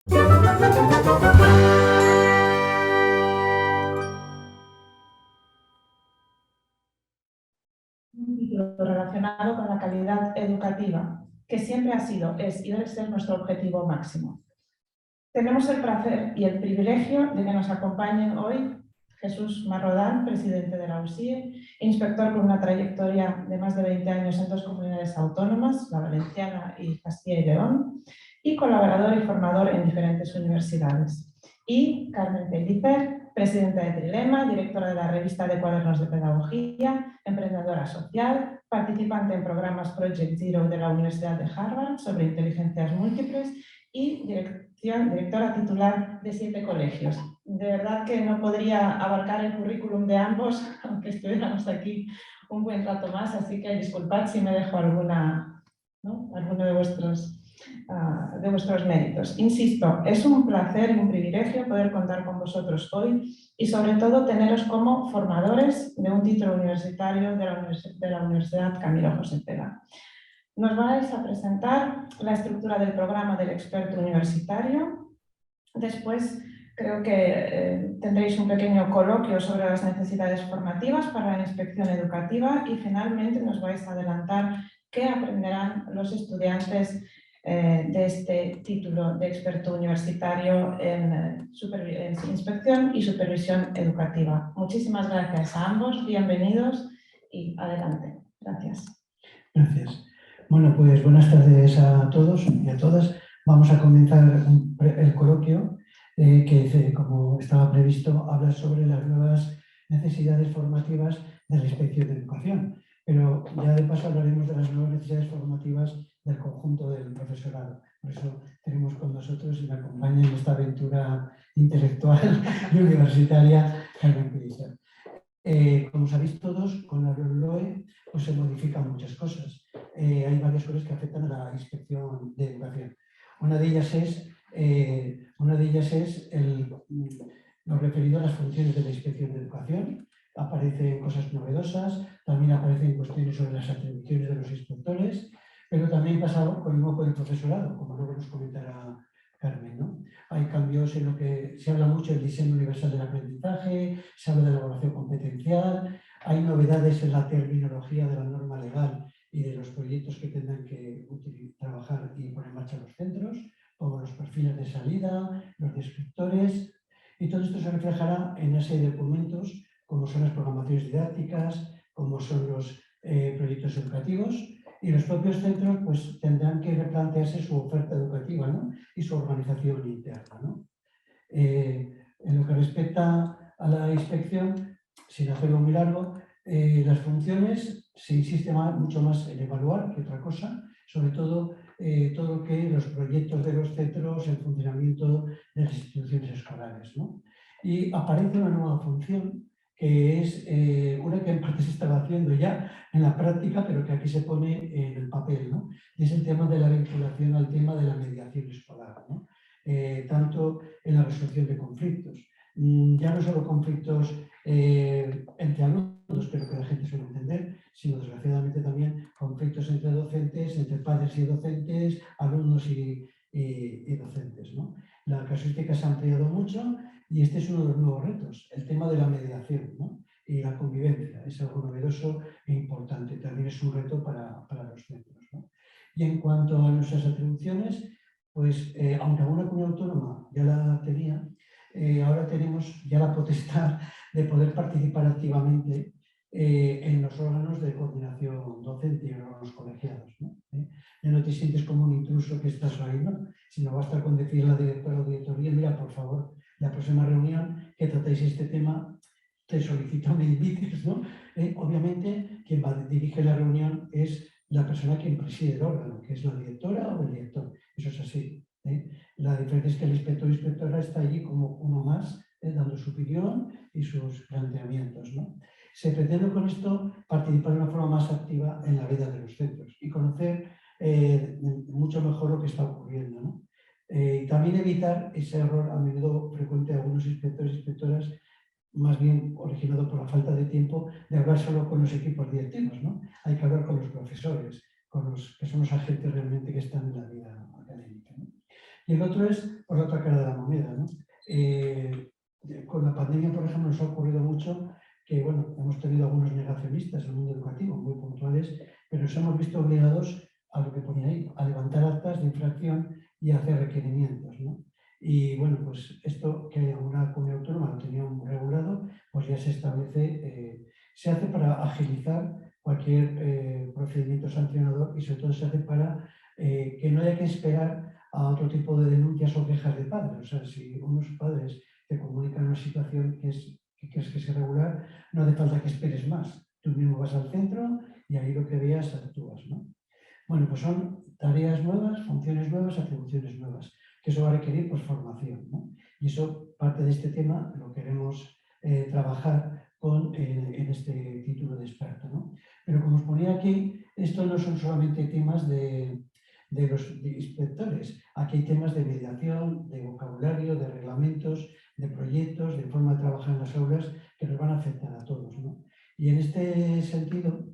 Un título relacionado con la calidad educativa, que siempre ha sido, es y debe ser nuestro objetivo máximo. Tenemos el placer y el privilegio de que nos acompañen hoy Jesús Marrodán, presidente de la USIE, inspector con una trayectoria de más de 20 años en 2 comunidades autónomas, la valenciana y Castilla y León, y colaborador y formador en diferentes universidades. Y Carmen Pellicer, presidenta de Trilema, directora de la revista de cuadernos de pedagogía, emprendedora social, participante en programas Project Zero de la Universidad de Harvard sobre inteligencias múltiples y directora titular de 7 colegios. De verdad que no podría abarcar el currículum de ambos, aunque estuviéramos aquí un buen rato más, así que disculpad si me dejo alguno de vuestros méritos. Insisto, es un placer y un privilegio poder contar con vosotros hoy y sobre todo teneros como formadores de un título universitario de la Universidad Camilo José Cela. Nos vais a presentar la estructura del programa del experto universitario. Después creo que tendréis un pequeño coloquio sobre las necesidades formativas para la inspección educativa y finalmente nos vais a adelantar qué aprenderán los estudiantes de este título de experto universitario en inspección y supervisión educativa. Muchísimas gracias a ambos, bienvenidos y adelante. Gracias. Gracias. Bueno, pues buenas tardes a todos y a todas. Vamos a comenzar el coloquio que, como estaba previsto, habla sobre las nuevas necesidades formativas de la inspección de educación. Pero ya de paso hablaremos de las nuevas necesidades formativas del conjunto del profesorado. Por eso tenemos con nosotros y me acompaña en esta aventura intelectual y universitaria Carmen Pellicer. Como sabéis todos, con la LOE pues se modifican muchas cosas. Hay varias cosas que afectan a la inspección de educación. Una de ellas es lo referido a las funciones de la inspección de educación. Aparecen cosas novedosas, también aparecen cuestiones sobre las atribuciones de los inspectores, pero también pasa con el nuevo del profesorado, como luego nos comentará Carmen, ¿no? Hay cambios en lo que se habla mucho del diseño universal del aprendizaje, se habla de la evaluación competencial, hay novedades en la terminología de la norma legal y de los proyectos que tendrán que trabajar y poner en marcha los centros, como los perfiles de salida, los descriptores, y todo esto se reflejará en una serie de documentos como son las programaciones didácticas, como son los proyectos educativos, y los propios centros pues, tendrán que replantearse su oferta educativa, ¿no? Y su organización interna, ¿no? En lo que respecta a la inspección, sin hacerlo muy largo, las funciones se insiste mucho más en evaluar que otra cosa, sobre todo todo lo que los proyectos de los centros, el funcionamiento de las instituciones escolares, ¿no? Y aparece una nueva función que es una que en parte se estaba haciendo ya en la práctica, pero que aquí se pone en el papel, ¿no? Y es el tema de la vinculación al tema de la mediación escolar, ¿no? Tanto en la resolución de conflictos. Ya no solo conflictos entre alumnos, pero que la gente suele entender, sino desgraciadamente también conflictos entre docentes, entre padres y docentes, alumnos y docentes, ¿no? La casuística se ha ampliado mucho y este es uno de los nuevos retos, el tema de la mediación, ¿no? Y la convivencia, es algo novedoso e importante, también es un reto para los centros, ¿no? Y en cuanto a nuestras atribuciones, pues aunque alguna comunidad autónoma ya la tenía, ahora tenemos ya la potestad de poder participar activamente en los órganos de coordinación docente y en los colegiados, ¿no? Ya no te sientes como un intruso que estás ahí, ¿no? Sino basta con decirle a la directora o directoría, mira, por favor, la próxima reunión que tratéis este tema, te solicito me invites, ¿no? Obviamente, quien dirige la reunión es la persona quien preside el órgano, que es la directora o el director. Eso es así. La diferencia es que el inspector o inspectora está allí como uno más, dando su opinión y sus planteamientos, ¿no? Se pretende con esto participar de una forma más activa en la vida de los centros y conocer mucho mejor lo que está ocurriendo, ¿no? Y también evitar ese error a menudo frecuente de algunos inspectores y inspectoras, más bien originado por la falta de tiempo, de hablar solo con los equipos directivos, ¿no? Hay que hablar con los profesores, con los que son los agentes realmente que están en la vida académica, ¿no? Y el otro es por la otra cara de la moneda, ¿no? Con la pandemia, por ejemplo, nos ha ocurrido mucho que, bueno, hemos tenido algunos negacionistas en el mundo educativo, muy puntuales, pero nos hemos visto obligados a lo que ponía ahí, a levantar actas de infracción y a hacer requerimientos, ¿no? Y bueno, pues esto que una comunidad autónoma lo tenía muy regulado, pues ya se establece, se hace para agilizar cualquier procedimiento sancionador y sobre todo se hace para que no haya que esperar a otro tipo de denuncias o quejas de padres. O sea, si unos padres te comunican una situación que crees que es irregular, no hace falta que esperes más. Tú mismo vas al centro y ahí lo que veas actúas, ¿no? Bueno, pues son tareas nuevas, funciones nuevas, atribuciones nuevas, que eso va a requerir pues, formación, ¿no? Y eso, parte de este tema, lo queremos trabajar en este título de experto, ¿no? Pero como os ponía aquí, esto no son solamente temas de los inspectores. Aquí hay temas de mediación, de vocabulario, de reglamentos, de proyectos, de forma de trabajar en las aulas que nos van a afectar a todos, ¿no? Y en este sentido,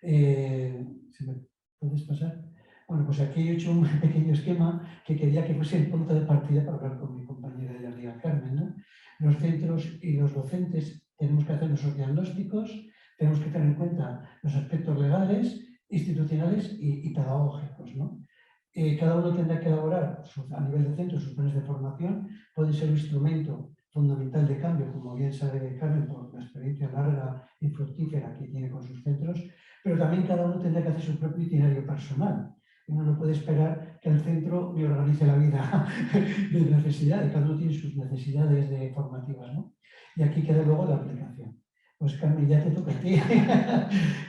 ¿se me puedes pasar? Bueno, pues aquí he hecho un pequeño esquema que quería que fuese el punto de partida para hablar con mi compañera y amiga Carmen, ¿no? Los centros y los docentes tenemos que hacer nuestros diagnósticos, tenemos que tener en cuenta los aspectos legales, institucionales y pedagógicos, ¿no? Cada uno tendrá que elaborar a nivel de centro sus planes de formación, puede ser un instrumento fundamental de cambio, como bien sabe Carmen por la experiencia larga y fructífera que tiene con sus centros, pero también cada uno tendrá que hacer su propio itinerario personal. Uno no puede esperar que el centro me organice la vida de necesidad, y cada uno tiene sus necesidades formativas, ¿no? Y aquí queda luego la aplicación. Pues Carmen, ya te toca a ti.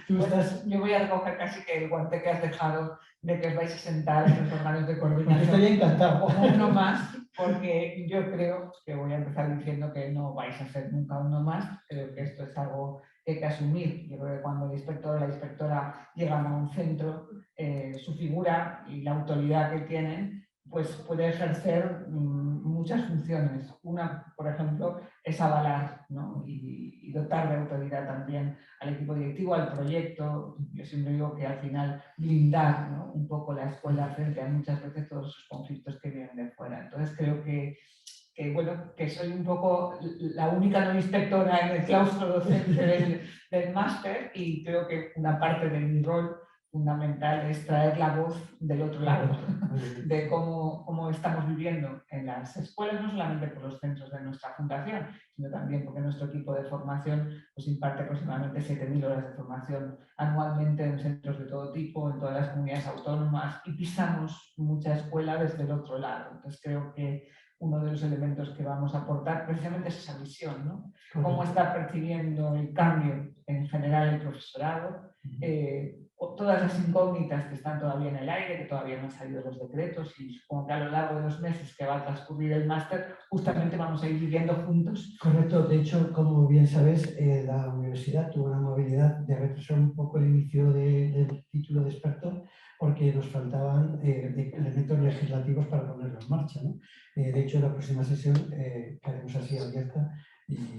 Pues yo voy a recoger casi que el guante que has dejado de que os vais a sentar en los órganos de coordinación. Estoy encantado. Uno más, porque yo creo que voy a empezar diciendo que no vais a ser nunca uno más. Creo que esto es algo que hay que asumir. Yo creo que cuando el inspector o la inspectora llegan a un centro, su figura y la autoridad que tienen, pues puede ejercer muchas funciones. Una, por ejemplo, es avalar, ¿no? y dotar de autoridad también al equipo directivo, al proyecto. Yo siempre digo que al final blindar, ¿no? un poco la escuela frente a muchas veces todos esos conflictos que vienen de fuera. Entonces creo que bueno, que soy un poco la única no inspectora en el claustro docente del máster, y creo que una parte de mi rol fundamental es traer la voz del otro lado, de cómo estamos viviendo en las escuelas, no solamente por los centros de nuestra fundación, sino también porque nuestro equipo de formación pues, imparte aproximadamente 7.000 horas de formación anualmente en centros de todo tipo, en todas las comunidades autónomas, y pisamos mucha escuela desde el otro lado. Entonces creo que uno de los elementos que vamos a aportar precisamente es esa visión, ¿no? Cómo está percibiendo el cambio en general el profesorado, todas las incógnitas que están todavía en el aire, que todavía no han salido los decretos, y supongo que a lo largo de los meses que va a transcurrir el máster, justamente vamos a ir viviendo juntos. Correcto, de hecho, como bien sabes, la universidad tuvo una movilidad de retrasar un poco el inicio del título de experto porque nos faltaban elementos legislativos para ponerlo en marcha, ¿no? De hecho, la próxima sesión que haremos así abierta y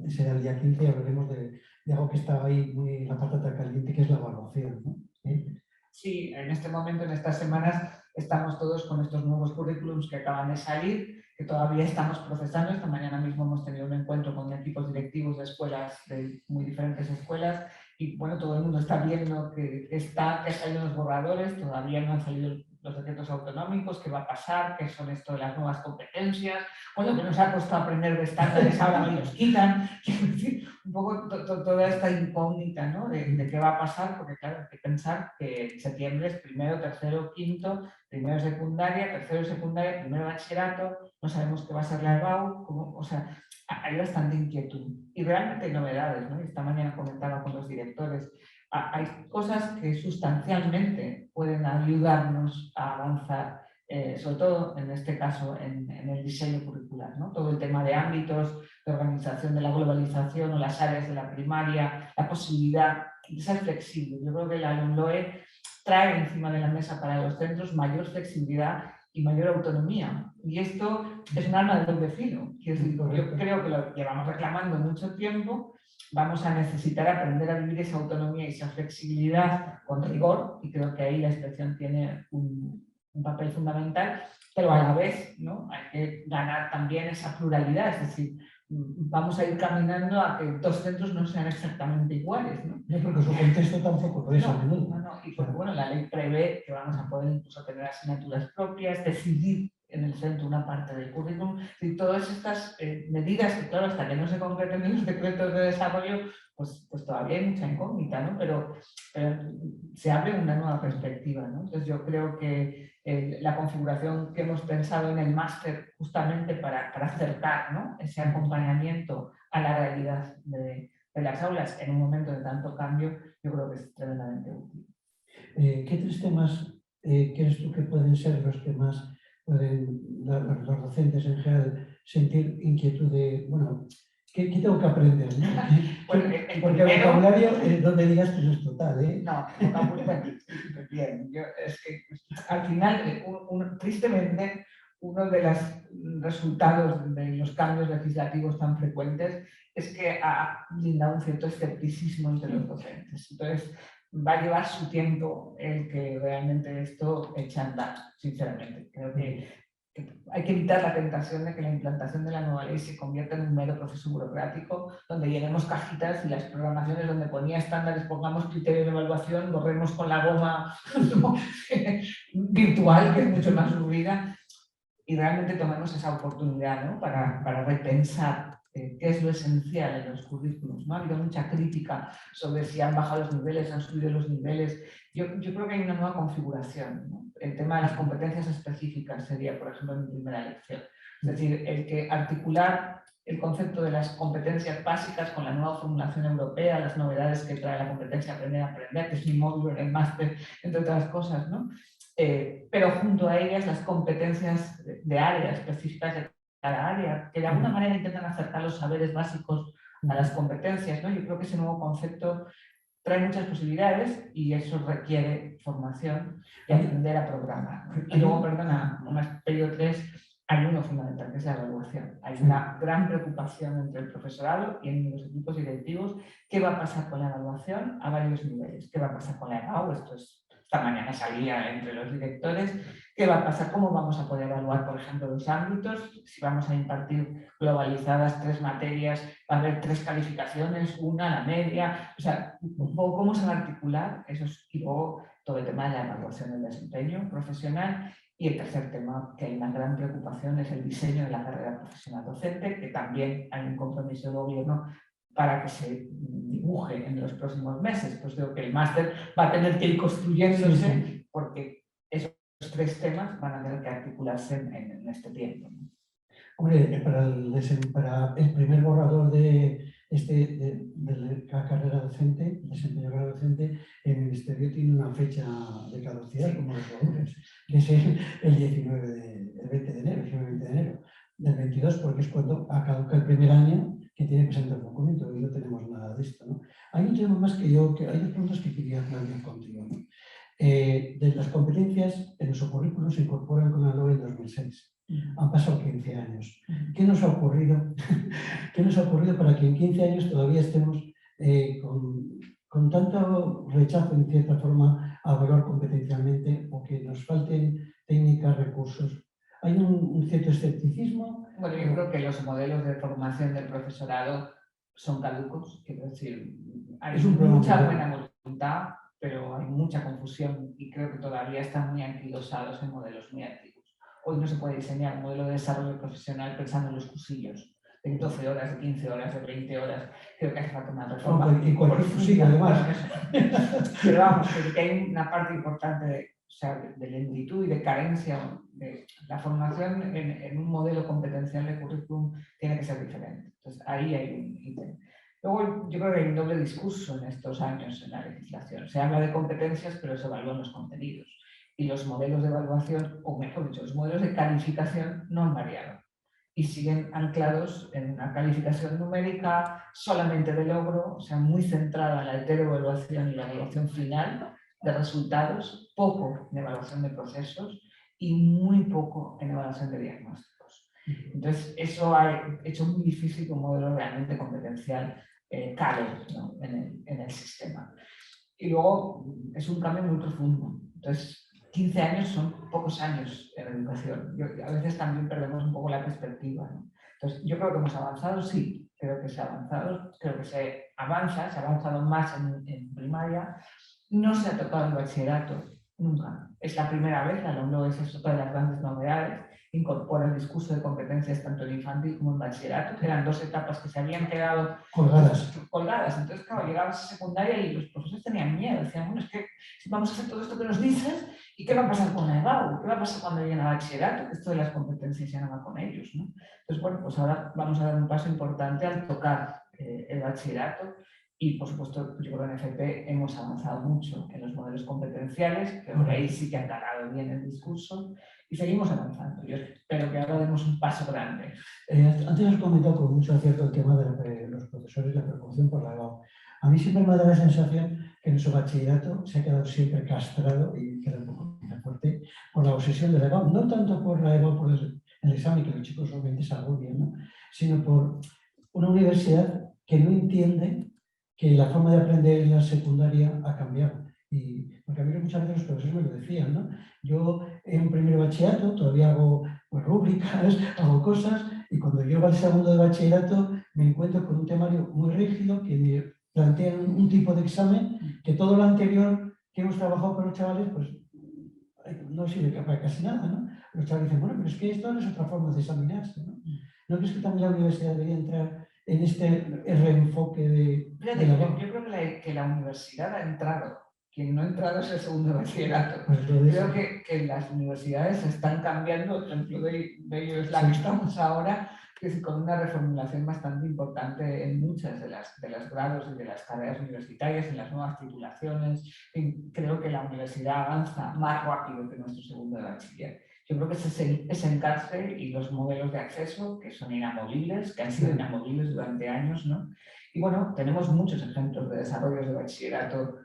será el día 15 y hablaremos de algo que estaba ahí muy en la patata caliente, que es la evaluación, ¿no? Sí, en este momento, en estas semanas, estamos todos con estos nuevos currículums que acaban de salir, que todavía estamos procesando. Esta mañana mismo hemos tenido un encuentro con equipos directivos de escuelas, de muy diferentes escuelas, y bueno, todo el mundo está viendo que han salido los borradores, todavía no han salido los decretos autonómicos, qué va a pasar, qué son esto de las nuevas competencias, bueno, que nos ha costado aprender de estándares, ahora me los quitan. Un poco toda esta incógnita, ¿no? de qué va a pasar, porque claro, hay que pensar que en septiembre es primero, tercero, quinto, primero secundaria, tercero secundaria, primero bachillerato, no sabemos qué va a ser la EBAU, o sea, hay bastante inquietud y realmente hay novedades, ¿no? Esta mañana comentaba con los directores, hay cosas que sustancialmente pueden ayudarnos a avanzar, sobre todo en este caso en el diseño curricular, ¿no? Todo el tema de ámbitos, de organización de la globalización o las áreas de la primaria, la posibilidad de ser flexible. Yo creo que la LOMLOE trae encima de la mesa para los centros mayor flexibilidad y mayor autonomía. Y esto es un arma de doble filo. Yo creo que lo llevamos reclamando mucho tiempo. Vamos a necesitar aprender a vivir esa autonomía y esa flexibilidad con rigor, y creo que ahí la inspección tiene un un papel fundamental, pero a la vez, ¿no?, hay que ganar también esa pluralidad, es decir, vamos a ir caminando a que dos centros no sean exactamente iguales, ¿no? No, porque su contexto tampoco lo es a menudo. Y porque, bueno, la ley prevé que vamos a poder incluso tener asignaturas propias, decidir en el centro una parte del currículum, y todas estas medidas que, claro, hasta que no se concreten en los decretos de desarrollo, pues todavía hay mucha incógnita, ¿no? Pero se abre una nueva perspectiva, ¿no? Entonces yo creo que la configuración que hemos pensado en el máster justamente para acercar, ¿no?, ese acompañamiento a la realidad de las aulas en un momento de tanto cambio, yo creo que es tremendamente útil. ¿Qué tres temas crees tú que pueden ser los que más pueden los docentes en general sentir inquietud de, bueno, ¿qué tengo que aprender? ¿No? Bueno, porque el vocabulario, no me digas que no es total, ¿eh? No, vocabulario, bien. Es que al final, tristemente, uno de los resultados de los cambios legislativos tan frecuentes es que ha blindado un cierto escepticismo entre los docentes. Entonces, va a llevar su tiempo el que realmente esto eche a andar, sinceramente. Creo que hay que evitar la tentación de que la implantación de la nueva ley se convierta en un mero proceso burocrático donde llenemos cajitas y las programaciones donde ponía estándares, pongamos criterios de evaluación, borremos con la goma virtual, que es mucho más fluida, y realmente tomemos esa oportunidad, ¿no?, para repensar qué es lo esencial en los currículos, ¿no? Ha habido mucha crítica sobre si han bajado los niveles, han subido los niveles. Yo creo que hay una nueva configuración, ¿no? El tema de las competencias específicas sería, por ejemplo, mi primera lección. Es decir, el que articular el concepto de las competencias básicas con la nueva formulación europea, las novedades que trae la competencia aprender a aprender, que es mi módulo en el máster, entre otras cosas, ¿no? Pero junto a ellas las competencias de área específicas de cada área, que de alguna manera intentan acercar los saberes básicos a las competencias, ¿no? Yo creo que ese nuevo concepto trae muchas posibilidades y eso requiere formación y aprender a programar. Y luego, perdona, más periodo 3, hay uno fundamental, que es la evaluación. Hay una gran preocupación entre el profesorado y en los equipos directivos. ¿Qué va a pasar con la evaluación a varios niveles? ¿Qué va a pasar con la EBAU? Esta mañana salía entre los directores. ¿Qué va a pasar? ¿Cómo vamos a poder evaluar, por ejemplo, los ámbitos? Si vamos a impartir globalizadas 3 materias, va a haber 3 calificaciones, una, la media. O sea, ¿cómo se va a articular? Y luego todo el tema de la evaluación del desempeño profesional. Y el tercer tema, que hay una gran preocupación, es el diseño de la carrera profesional docente, que también hay un compromiso del gobierno para que se dibuje en los próximos meses. Pues digo que el máster va a tener que ir construyéndose porque esos 3 temas van a tener que articularse en este tiempo, ¿no? Hombre, para el primer borrador de la carrera docente, desempeño de la carrera docente, el Ministerio tiene una fecha de caducidad, como los valores, que es el 20 de enero del 22, porque es cuando caduca el primer año que tiene que presentar el documento, y no tenemos nada de esto, ¿no? Hay un tema más hay dos preguntas que quería plantear contigo, ¿no? De las competencias en los currículos se incorporan con la LOE en 2006. Han pasado 15 años. ¿Qué nos ha ocurrido? ¿Qué nos ha ocurrido para que en 15 años todavía estemos con tanto rechazo, en cierta forma, a evaluar competencialmente, o que nos falten técnicas, recursos? ¿Hay un cierto escepticismo? Bueno, yo creo que los modelos de formación del profesorado son caducos, quiero decir, hay mucha buena voluntad, pero hay mucha confusión y creo que todavía están muy anquilosados en modelos muy antiguos. Hoy no se puede diseñar un modelo de desarrollo profesional pensando en los cursillos de 12 horas, de 15 horas, de 20 horas. Creo que hace falta una reforma. Y cualquier cursillo, además. Pero vamos, que hay una parte importante de lentitud y de carencia. La formación en un modelo competencial de currículum tiene que ser diferente. Entonces, ahí hay un ítem. Luego, yo creo que hay un doble discurso en estos años en la legislación. Se habla de competencias, pero se evalúan los contenidos. Y los modelos de evaluación, o mejor dicho, los modelos de calificación no han variado. Y siguen anclados en una calificación numérica solamente de logro, o sea, muy centrada en la heteroevaluación y la evaluación final de resultados, poco en evaluación de procesos y muy poco en evaluación de diagnósticos. Entonces, eso ha hecho muy difícil que un modelo realmente competencial cale, ¿no?, en el sistema. Y luego es un cambio muy profundo. Entonces, 15 años son pocos años en educación. A veces también perdemos un poco la perspectiva, ¿no? Entonces, yo creo que hemos avanzado, sí, creo que se ha avanzado, creo que se avanza, se ha avanzado más en primaria. No se ha tocado el bachillerato, nunca. Es la primera vez, la LOMLOE es otra de las grandes novedades, incorpora el discurso de competencias tanto en infantil como en bachillerato, que eran dos etapas que se habían quedado colgadas. Entonces, claro, llegabas a secundaria y los profesores tenían miedo, decían, bueno, es que vamos a hacer todo esto que nos dices, ¿y qué va a pasar con la EBAU? ¿Qué va a pasar cuando lleguen a bachillerato? Que esto de las competencias ya no va con ellos, ¿no? Entonces, bueno, pues ahora vamos a dar un paso importante al tocar el bachillerato. Y, por supuesto, yo creo que en FP hemos avanzado mucho en los modelos competenciales, creo que ahí sí que ha calado bien el discurso y seguimos avanzando. Yo espero que ahora demos un paso grande. Antes has comentado con mucho acierto el tema de los profesores y la preocupación por la EBAU. A mí siempre me da la sensación que nuestro bachillerato se ha quedado siempre castrado, y queda un poco fuerte, por la obsesión de la EBAU. No tanto por la EBAU, por el examen, que los chicos obviamente se agobian, ¿no? Sino por una universidad que no entiende que la forma de aprender en la secundaria ha cambiado. Porque a mí muchas veces los profesores me lo decían, ¿no? Yo en un primer bachillerato todavía hago pues, rúbricas, hago cosas, y cuando llego al segundo de bachillerato me encuentro con un temario muy rígido que me plantea un tipo de examen que todo lo anterior que hemos trabajado con los chavales pues no sirve para casi nada, ¿no? Los chavales dicen, bueno, pero es que esto no es otra forma de examinarse, ¿no? ¿No crees que también la universidad debería entrar en este reenfoque de la yo creo que la universidad ha entrado. Quien no ha entrado es el segundo bachillerato. Pues creo que las universidades están cambiando, el ejemplo de ello es la que estamos ahora, que es con una reformulación bastante importante en muchas de las grados y de las carreras universitarias, en las nuevas titulaciones. Creo que la universidad avanza más rápido que nuestro segundo de bachiller. Yo creo que es encarce y los modelos de acceso que son inamovibles, que han sido inamovibles durante años, ¿no? Y bueno, tenemos muchos ejemplos de desarrollos de bachillerato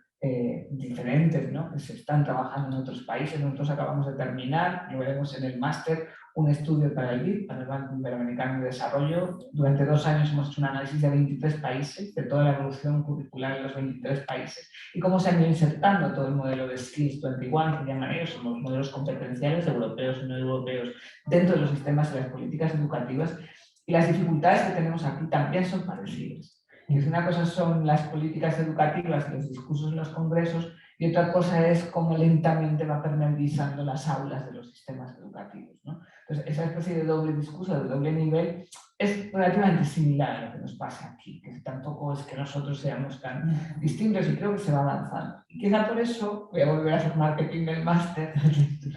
diferentes, ¿no? Que se están trabajando en otros países. Nosotros acabamos de terminar, y veremos en el máster, un estudio para el BID, para el Banco Interamericano de Desarrollo. Durante 2 años hemos hecho un análisis de 23 países, de toda la evolución curricular en los 23 países, y cómo se han ido insertando todo el modelo de Skills 21, que llaman ellos, son los modelos competenciales europeos y no europeos, dentro de los sistemas y las políticas educativas. Y las dificultades que tenemos aquí también son parecidas. Y una cosa son las políticas educativas y los discursos en los congresos, y otra cosa es cómo lentamente va permeabilizando las aulas de los sistemas educativos, ¿no? Entonces, esa especie de doble discurso, de doble nivel, es relativamente similar a lo que nos pasa aquí, que tampoco es que nosotros seamos tan distintos, y creo que se va avanzando. Y quizá por eso, voy a volver a hacer marketing del máster,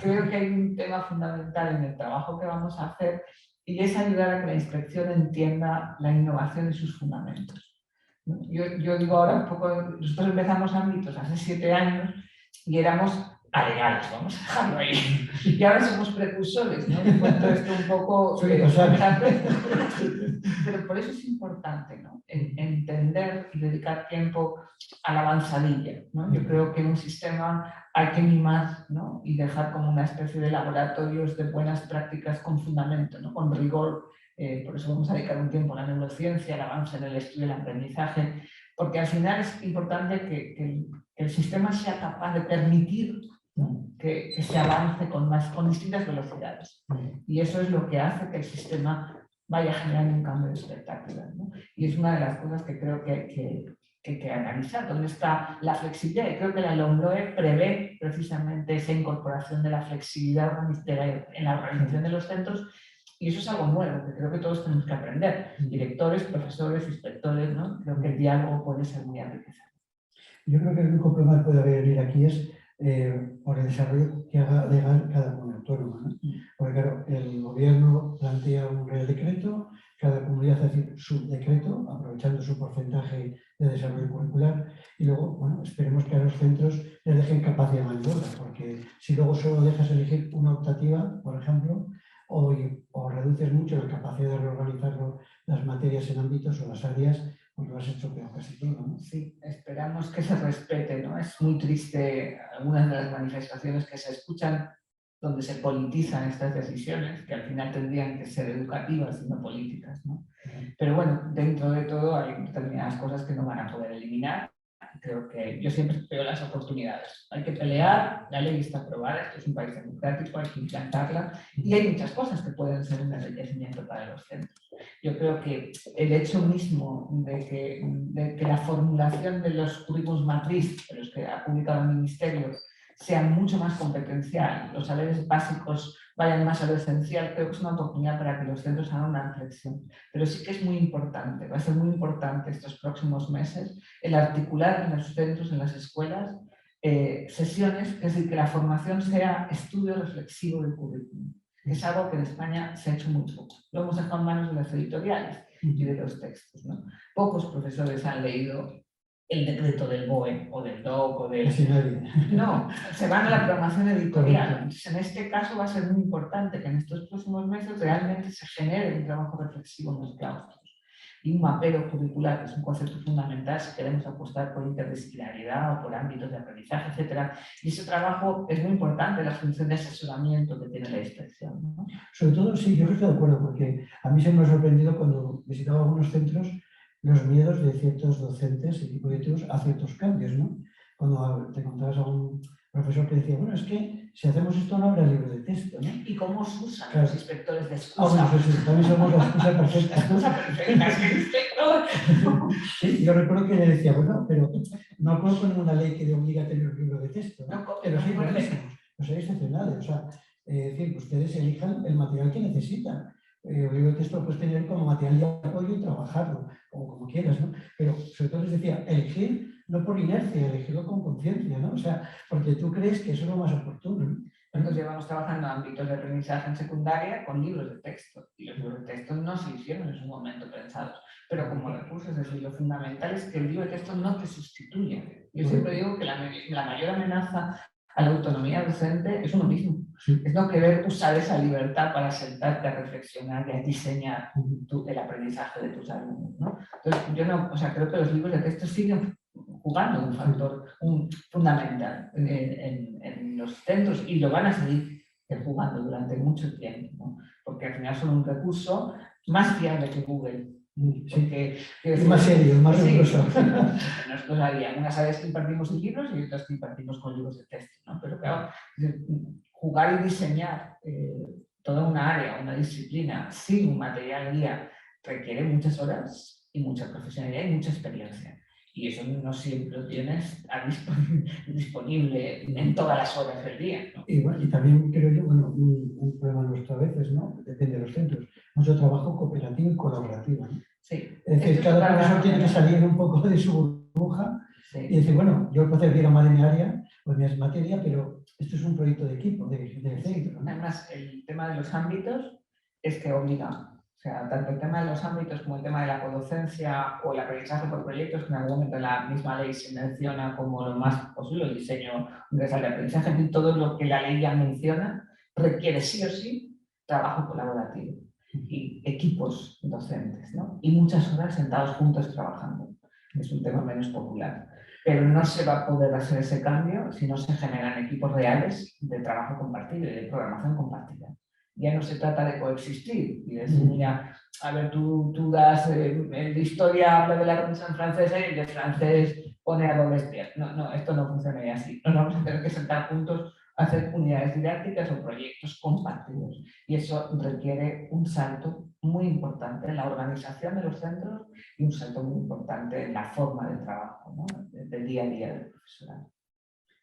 creo que hay un tema fundamental en el trabajo que vamos a hacer, y es ayudar a que la inspección entienda la innovación y sus fundamentos. Yo digo ahora un poco, nosotros empezamos ámbitos hace 7 años y éramos alegales, vamos a dejarlo ahí. Y ahora somos precursores, ¿no? Cuento esto un poco... pero por eso es importante, ¿no? Entender y dedicar tiempo a la avanzadilla, ¿no? Yo creo que en un sistema hay que mimar, ¿no? Y dejar como una especie de laboratorios de buenas prácticas con fundamento, ¿no? Con rigor. Por eso vamos a dedicar un tiempo a la neurociencia, al avance en el estudio del aprendizaje, porque al final es importante que el sistema sea capaz de permitir, ¿no? que se avance con distintas velocidades. Y eso es lo que hace que el sistema vaya generando un cambio de expectativas, ¿no? Y es una de las cosas que creo que hay que analizar, dónde está la flexibilidad. Y creo que la LOMLOE prevé precisamente esa incorporación de la flexibilidad en la organización de los centros. Y eso es algo nuevo, que creo que todos tenemos que aprender. Directores, profesores, inspectores, ¿no? Creo que el diálogo puede ser muy enriquecedor. Yo creo que el único problema que puede haber aquí es por el desarrollo que haga legal cada comunidad autónoma, ¿no? Porque claro, el gobierno plantea un real decreto, cada comunidad hace su decreto, aprovechando su porcentaje de desarrollo curricular, y luego, bueno, esperemos que a los centros les dejen capacidad de maniobra, porque si luego solo dejas elegir una optativa, por ejemplo, o reduces mucho la capacidad de reorganizar las materias en ámbitos o las áreas, pues lo has hecho peor casi todo, ¿no? Sí, esperamos que se respete, ¿no? Es muy triste algunas de las manifestaciones que se escuchan donde se politizan estas decisiones, que al final tendrían que ser educativas y no políticas, ¿no? Pero bueno, dentro de todo hay determinadas cosas que no van a poder eliminar, creo que yo siempre veo las oportunidades. Hay que pelear, la ley está aprobada, esto es un país democrático, hay que implantarla y hay muchas cosas que pueden ser un enriquecimiento para los centros. Yo creo que el hecho mismo de que la formulación de los currículos matriz, de los que ha publicado el Ministerio, sea mucho más competencial, los saberes básicos vayan más a lo esencial, creo que es una oportunidad para que los centros hagan una reflexión. Pero sí que es muy importante, va a ser muy importante estos próximos meses el articular en los centros, en las escuelas, sesiones, es decir, que la formación sea estudio reflexivo del currículum. Es algo que en España se ha hecho muy poco. Lo hemos dejado en manos de las editoriales y de los textos, ¿no? Pocos profesores han leído el decreto del BOE o del DOC o del... No, se van a la programación editorial. Entonces, en este caso va a ser muy importante que en estos próximos meses realmente se genere un trabajo reflexivo en los claustros y un mapeo curricular, que es un concepto fundamental si queremos apostar por interdisciplinaridad o por ámbitos de aprendizaje, etc. Y ese trabajo es muy importante, la función de asesoramiento que tiene la inspección, ¿no? Sobre todo, sí, yo estoy de acuerdo, porque a mí se me ha sorprendido cuando visitaba algunos centros los miedos de ciertos docentes y directivos a ciertos cambios, ¿no? Cuando te encontrabas a un profesor que decía, bueno, es que si hacemos esto no habrá libro de texto, ¿no? ¿Y cómo os usan claro. los inspectores de excusa? Bueno, pues sí, también somos la excusa perfecta. La excusa perfecta, es que el inspector... Sí, yo recuerdo que le decía, bueno, pero no conozco ninguna ley que te obliga a tener un libro de texto, ¿no? Pero sí, buenísimos, los hay excepcionales, o sea, decir, ustedes elijan el material que necesitan. El libro de texto lo puedes tener como material de apoyo y trabajarlo, como quieras, ¿no? Pero sobre todo les decía, elegir no por inercia, elegirlo con conciencia, ¿no? O sea, porque tú crees que eso es lo más oportuno, ¿no? Nosotros llevamos trabajando en ámbitos de aprendizaje en secundaria con libros de texto, y los libros de texto no se hicieron en su momento pensados, pero como recursos, es decir, lo fundamental es que el libro de texto no te sustituya. Yo siempre digo que la mayor amenaza a la autonomía docente es uno mismo. Sí. Es no querer usar esa libertad para sentarte a reflexionar y a diseñar el aprendizaje de tus alumnos, ¿no? Entonces, yo no, o sea, creo que los libros de texto siguen jugando un factor fundamental en los centros y lo van a seguir jugando durante mucho tiempo, ¿no? Porque al final son un recurso más fiable que Google. Porque, es más serio, más riguroso. Sí, nosotros había unas áreas que impartimos en libros y otras que impartimos con libros de texto, ¿no? Pero claro, jugar y diseñar toda una área, una disciplina sin un material guía requiere muchas horas y mucha profesionalidad y mucha experiencia. Y eso no siempre lo tienes disponible en todas las horas del día, ¿no? Y, bueno, y también creo yo, bueno, un problema nuestro a veces, ¿no? Depende de los centros, mucho trabajo cooperativo y colaborativo, ¿no? Sí. Es decir, cada profesor tiene que salir un poco de su burbuja, sí, y decir, bueno, yo puedo decir más de mi área o de mi materia, pero esto es un proyecto de equipo, de centro, ¿no? Además, el tema de los ámbitos es que obliga. O sea, tanto el tema de los ámbitos como el tema de la codocencia o el aprendizaje por proyectos, que en algún momento en la misma ley se menciona como lo más posible, el diseño universal de aprendizaje, y todo lo que la ley ya menciona requiere sí o sí trabajo colaborativo y equipos docentes, ¿no? Y muchas horas sentados juntos trabajando. Es un tema menos popular. Pero no se va a poder hacer ese cambio si no se generan equipos reales de trabajo compartido y de programación compartida. Ya no se trata de coexistir y decir, mira, a ver, tú das de historia, habla de la Revolución Francesa y de francés pone a Robespierre. No, esto no funcionaría así. Nos vamos a tener que sentar juntos a hacer unidades didácticas o proyectos compartidos. Y eso requiere un salto muy importante en la organización de los centros y un salto muy importante en la forma de trabajo, ¿no? Del día a día del profesorado.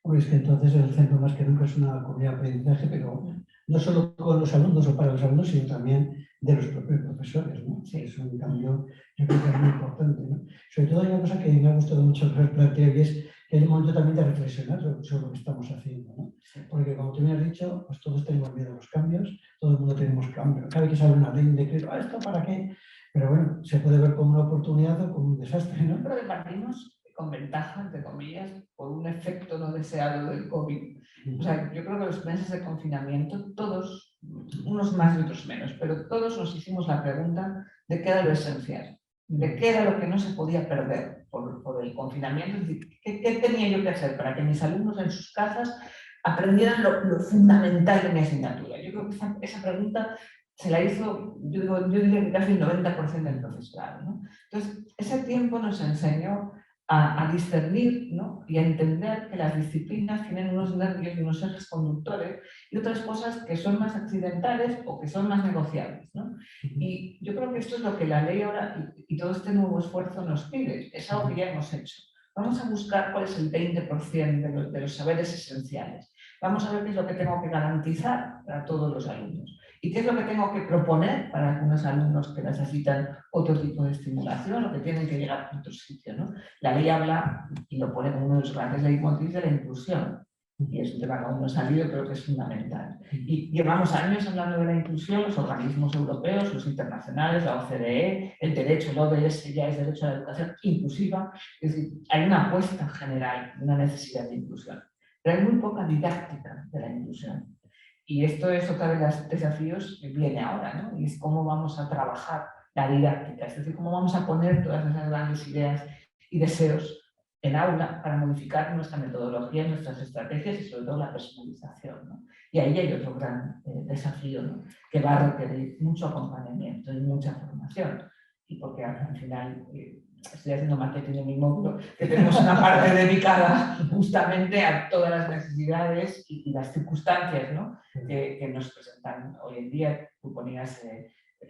Pues que entonces el centro más que nunca es una comunidad de aprendizaje, pero no solo con los alumnos o para los alumnos, sino también de los propios profesores, ¿no? Sí. Es un cambio, yo creo que es muy importante, ¿no? Sobre todo hay una cosa que me ha gustado mucho plantear y es que hay un momento también de reflexionar sobre lo que estamos haciendo, ¿no? Porque como tú me has dicho, pues todos tenemos miedo a los cambios, todo el mundo tenemos cambios. Cada vez que sale una ley, un decreto, ¿esto para qué? Pero bueno, se puede ver como una oportunidad o como un desastre, ¿no? Pero partimos con ventaja, entre comillas, por un efecto no deseado del COVID. O sea, yo creo que los meses de confinamiento, todos, unos más y otros menos, pero todos nos hicimos la pregunta de qué era lo esencial, de qué era lo que no se podía perder por el confinamiento, es decir, ¿qué tenía yo que hacer para que mis alumnos en sus casas aprendieran lo fundamental de mi asignatura? Yo creo que esa pregunta se la hizo, yo diría que casi el 90% del profesorado, ¿no? Entonces, ese tiempo nos enseñó a discernir, ¿no? Y a entender que las disciplinas tienen unos nervios y unos ejes conductores y otras cosas que son más accidentales o que son más negociables, ¿no? Y yo creo que esto es lo que la ley ahora y todo este nuevo esfuerzo nos pide, es algo que ya hemos hecho. Vamos a buscar cuál es el 20% de los saberes esenciales. Vamos a ver qué es lo que tengo que garantizar para todos los alumnos y qué es lo que tengo que proponer para algunos alumnos que necesitan otro tipo de estimulación o que tienen que llegar a otro sitio, ¿no? La ley habla, y lo pone como uno de los grandes leitmotivs, de la inclusión. Y es un tema que aún no ha salido, creo que es fundamental. Y llevamos años hablando de la inclusión, los organismos europeos, los internacionales, la OCDE, el derecho, el ODS ya es derecho a la educación inclusiva. Es decir, hay una apuesta general, una necesidad de inclusión. Pero hay muy poca didáctica de la inclusión. Y esto es otro de los desafíos que viene ahora, ¿no? Y es cómo vamos a trabajar la didáctica, es decir, cómo vamos a poner todas esas grandes ideas y deseos en aula para modificar nuestra metodología, nuestras estrategias y sobre todo la personalización, ¿no? Y ahí hay otro gran desafío, ¿no? Que va a requerir mucho acompañamiento y mucha formación. Y porque al final estoy haciendo marketing en mi módulo, que tenemos una parte dedicada justamente a todas las necesidades y las circunstancias, ¿no? que nos presentan hoy en día. Tú ponías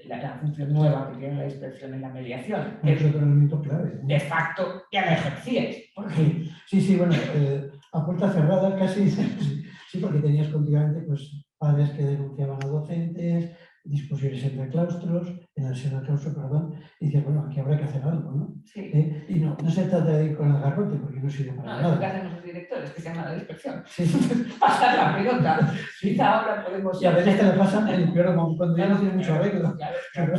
la función nueva que tiene la inspección en la mediación, que Es otro elemento clave. de facto ya la ejercíais. Sí, bueno, a puerta cerrada casi, sí, porque tenías continuamente pues, padres que denunciaban a docentes, discusiones entre claustros, en el seno del claustro, perdón, y decías, bueno, aquí habrá que hacer algo, ¿no? Sí. Y no se trata de ir con el garrote, porque no sirve para No, nada. es lo que hacemos los directores, que se llama la inspección. Sí. Pasar la pelota. Quizá ahora podemos... Y a veces te la pasan en el peor momento, cuando ya no tiene mucho arreglo. Claro.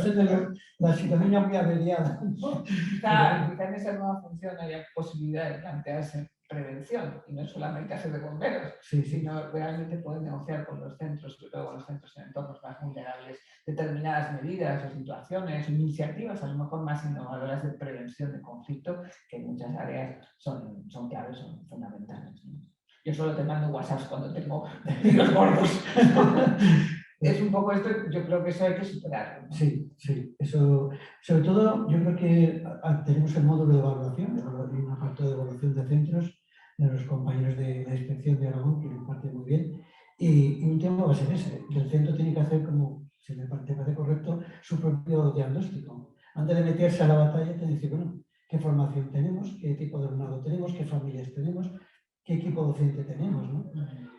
La situación ya muy averiada, ¿no? Quizá en esa nueva función haya posibilidad de plantearse prevención y no solamente hacer de bomberos, sino realmente poder negociar con los centros, sobre todo con los centros en entornos más vulnerables, determinadas medidas o situaciones o iniciativas a lo mejor más innovadoras de prevención de conflicto, que en muchas áreas son claves, son fundamentales, ¿no? Yo solo te mando WhatsApp cuando tengo los gordos. Es un poco esto, yo creo que eso hay que superarlo, ¿no? Sí, eso, sobre todo yo creo que tenemos el módulo de evaluación, hay una parte de evaluación de centros, de los compañeros de la inspección de Aragón, que lo imparte muy bien, y un tema va a ser ese, que el centro tiene que hacer, como si me parece correcto, su propio diagnóstico. Antes de meterse a la batalla, te dice, bueno, qué formación tenemos, qué tipo de alumnado tenemos, qué familias tenemos, qué equipo docente tenemos, ¿no?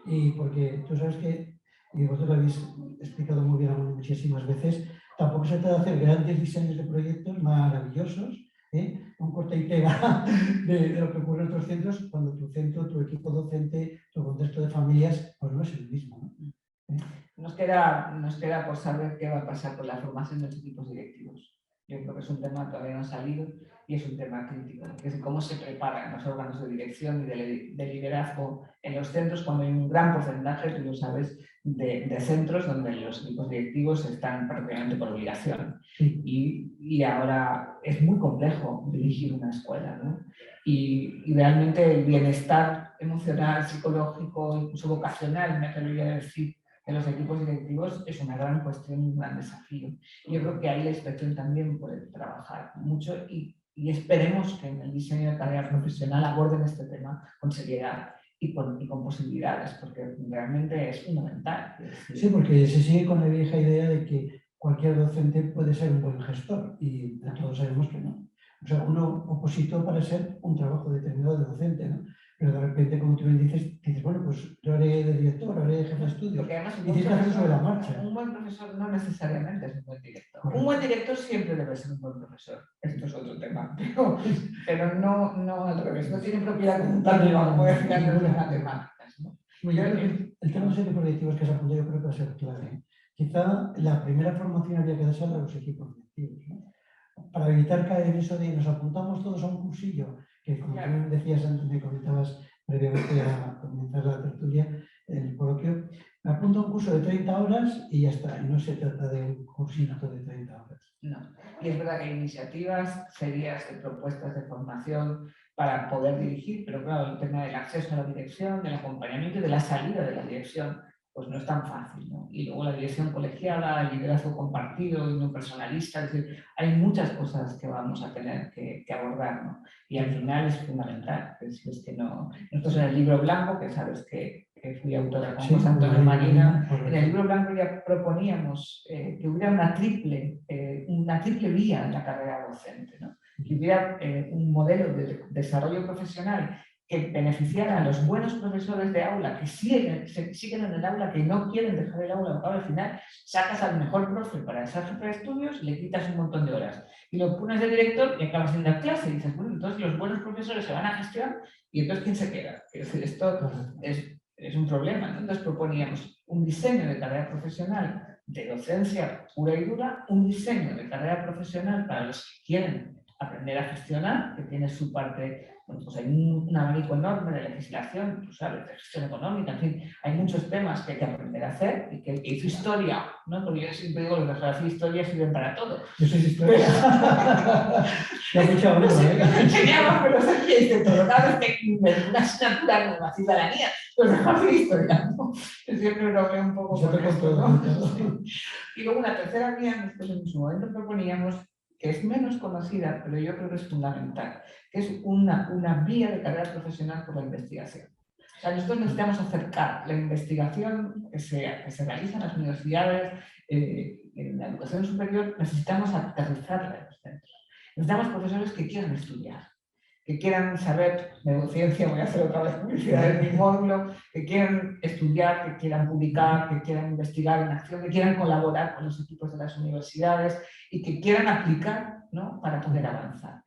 Y porque tú sabes que, y vosotros lo habéis explicado muy bien muchísimas veces, tampoco se trata de hacer grandes diseños de proyectos maravillosos, un corte y pega de lo que ocurre en otros centros, cuando tu centro, tu equipo docente, tu contexto de familias, pues no es el mismo, ¿no? Nos queda por saber qué va a pasar con la formación de los equipos directivos. Yo creo que es un tema que todavía no ha salido y es un tema crítico, que es cómo se preparan los órganos de dirección y de liderazgo en los centros cuando hay un gran porcentaje, tú lo sabes, de centros donde los equipos directivos están prácticamente por obligación. Y ahora es muy complejo dirigir una escuela, ¿no? Y realmente el bienestar emocional, psicológico, incluso vocacional, me atrevería a decir, de los equipos directivos es una gran cuestión y un gran desafío. Y yo creo que ahí la inspección también puede trabajar mucho y esperemos que en el diseño de carrera profesional aborden este tema con seriedad y con posibilidades, porque realmente es fundamental. Sí, porque se sigue con la vieja idea de que cualquier docente puede ser un buen gestor y todos sabemos que no. O sea, uno opositó para ser un trabajo determinado de docente, ¿no? Pero de repente, como tú bien dices, bueno, pues yo haré de director, haré de jefe de estudios. Y tienes que hacerlo sobre la marcha. Un buen profesor no necesariamente es un buen director. Correcto. Un buen director siempre debe ser un buen profesor. Esto es otro tema, pero no al revés. No tiene propiedad computativa, como decían los de matemáticas, ¿no? Bueno, yo creo que el tema de los equipos directivos que se apuntó, yo creo que va a ser clave. Quizá la primera formación habría que darse a los equipos directivos, ¿no? Para evitar caer en eso de nos apuntamos todos a un cursillo, que como tú decías antes, me comentabas previamente a comenzar la tertulia, el coloquio, me apunto a un curso de 30 horas y ya está, y no se trata de un cursito de 30 horas. No, y es verdad que hay iniciativas serias de propuestas de formación para poder dirigir, pero claro, el tema del acceso a la dirección, del acompañamiento y de la salida de la dirección, pues no es tan fácil, ¿no? ¿no? Y luego la dirección colegiada, el liderazgo compartido y no personalista, es decir, hay muchas cosas que vamos a tener que abordar, ¿no? Y al final es fundamental, es que no... Nosotros en el libro blanco, que sabes que fui autora con José Antonio Marina, en el libro blanco ya proponíamos que hubiera una triple vía en la carrera docente, ¿no? Que hubiera un modelo de desarrollo profesional que beneficiara a los buenos profesores de aula que siguen en el aula, que no quieren dejar el aula, porque al final sacas al mejor profe para esa jefe de estudios y le quitas un montón de horas. Y lo pones de director y acabas en la clase y dices, bueno, entonces los buenos profesores se van a gestión y entonces ¿quién se queda? Es decir, esto es un problema, ¿no? Entonces proponíamos un diseño de carrera profesional de docencia pura y dura, un diseño de carrera profesional para los que quieren aprender a gestionar, que tiene su parte, bueno, pues hay un abanico enorme de legislación, tú sabes, de gestión económica, en fin, hay muchos temas que hay que aprender a hacer y que hizo historia, ¿no? Porque yo siempre digo que los de geografía e historia sirven para todo. Yo soy historia. Te has echado no sé, ¿eh? me enseñaba, pero sé que es de todo. Cada vez que una asignatura nueva, así la mía, pues geografía e historia, ¿no? Yo siempre lo veo un poco Yo por te esto, todo, ¿no? Y luego una tercera vía, nosotros en su momento proponíamos, que es menos conocida, pero yo creo que es fundamental, que es una vía de carrera profesional por la investigación. O sea, nosotros necesitamos acercar la investigación que se realiza en las universidades, en la educación superior, necesitamos aterrizarla en los centros. Necesitamos profesores que quieran estudiar, que quieran saber neurociencia, voy a hacer otra vez publicidad en mi módulo, que quieran estudiar, que quieran publicar, que quieran investigar en acción, que quieran colaborar con los equipos de las universidades y que quieran aplicar, ¿no? Para poder avanzar.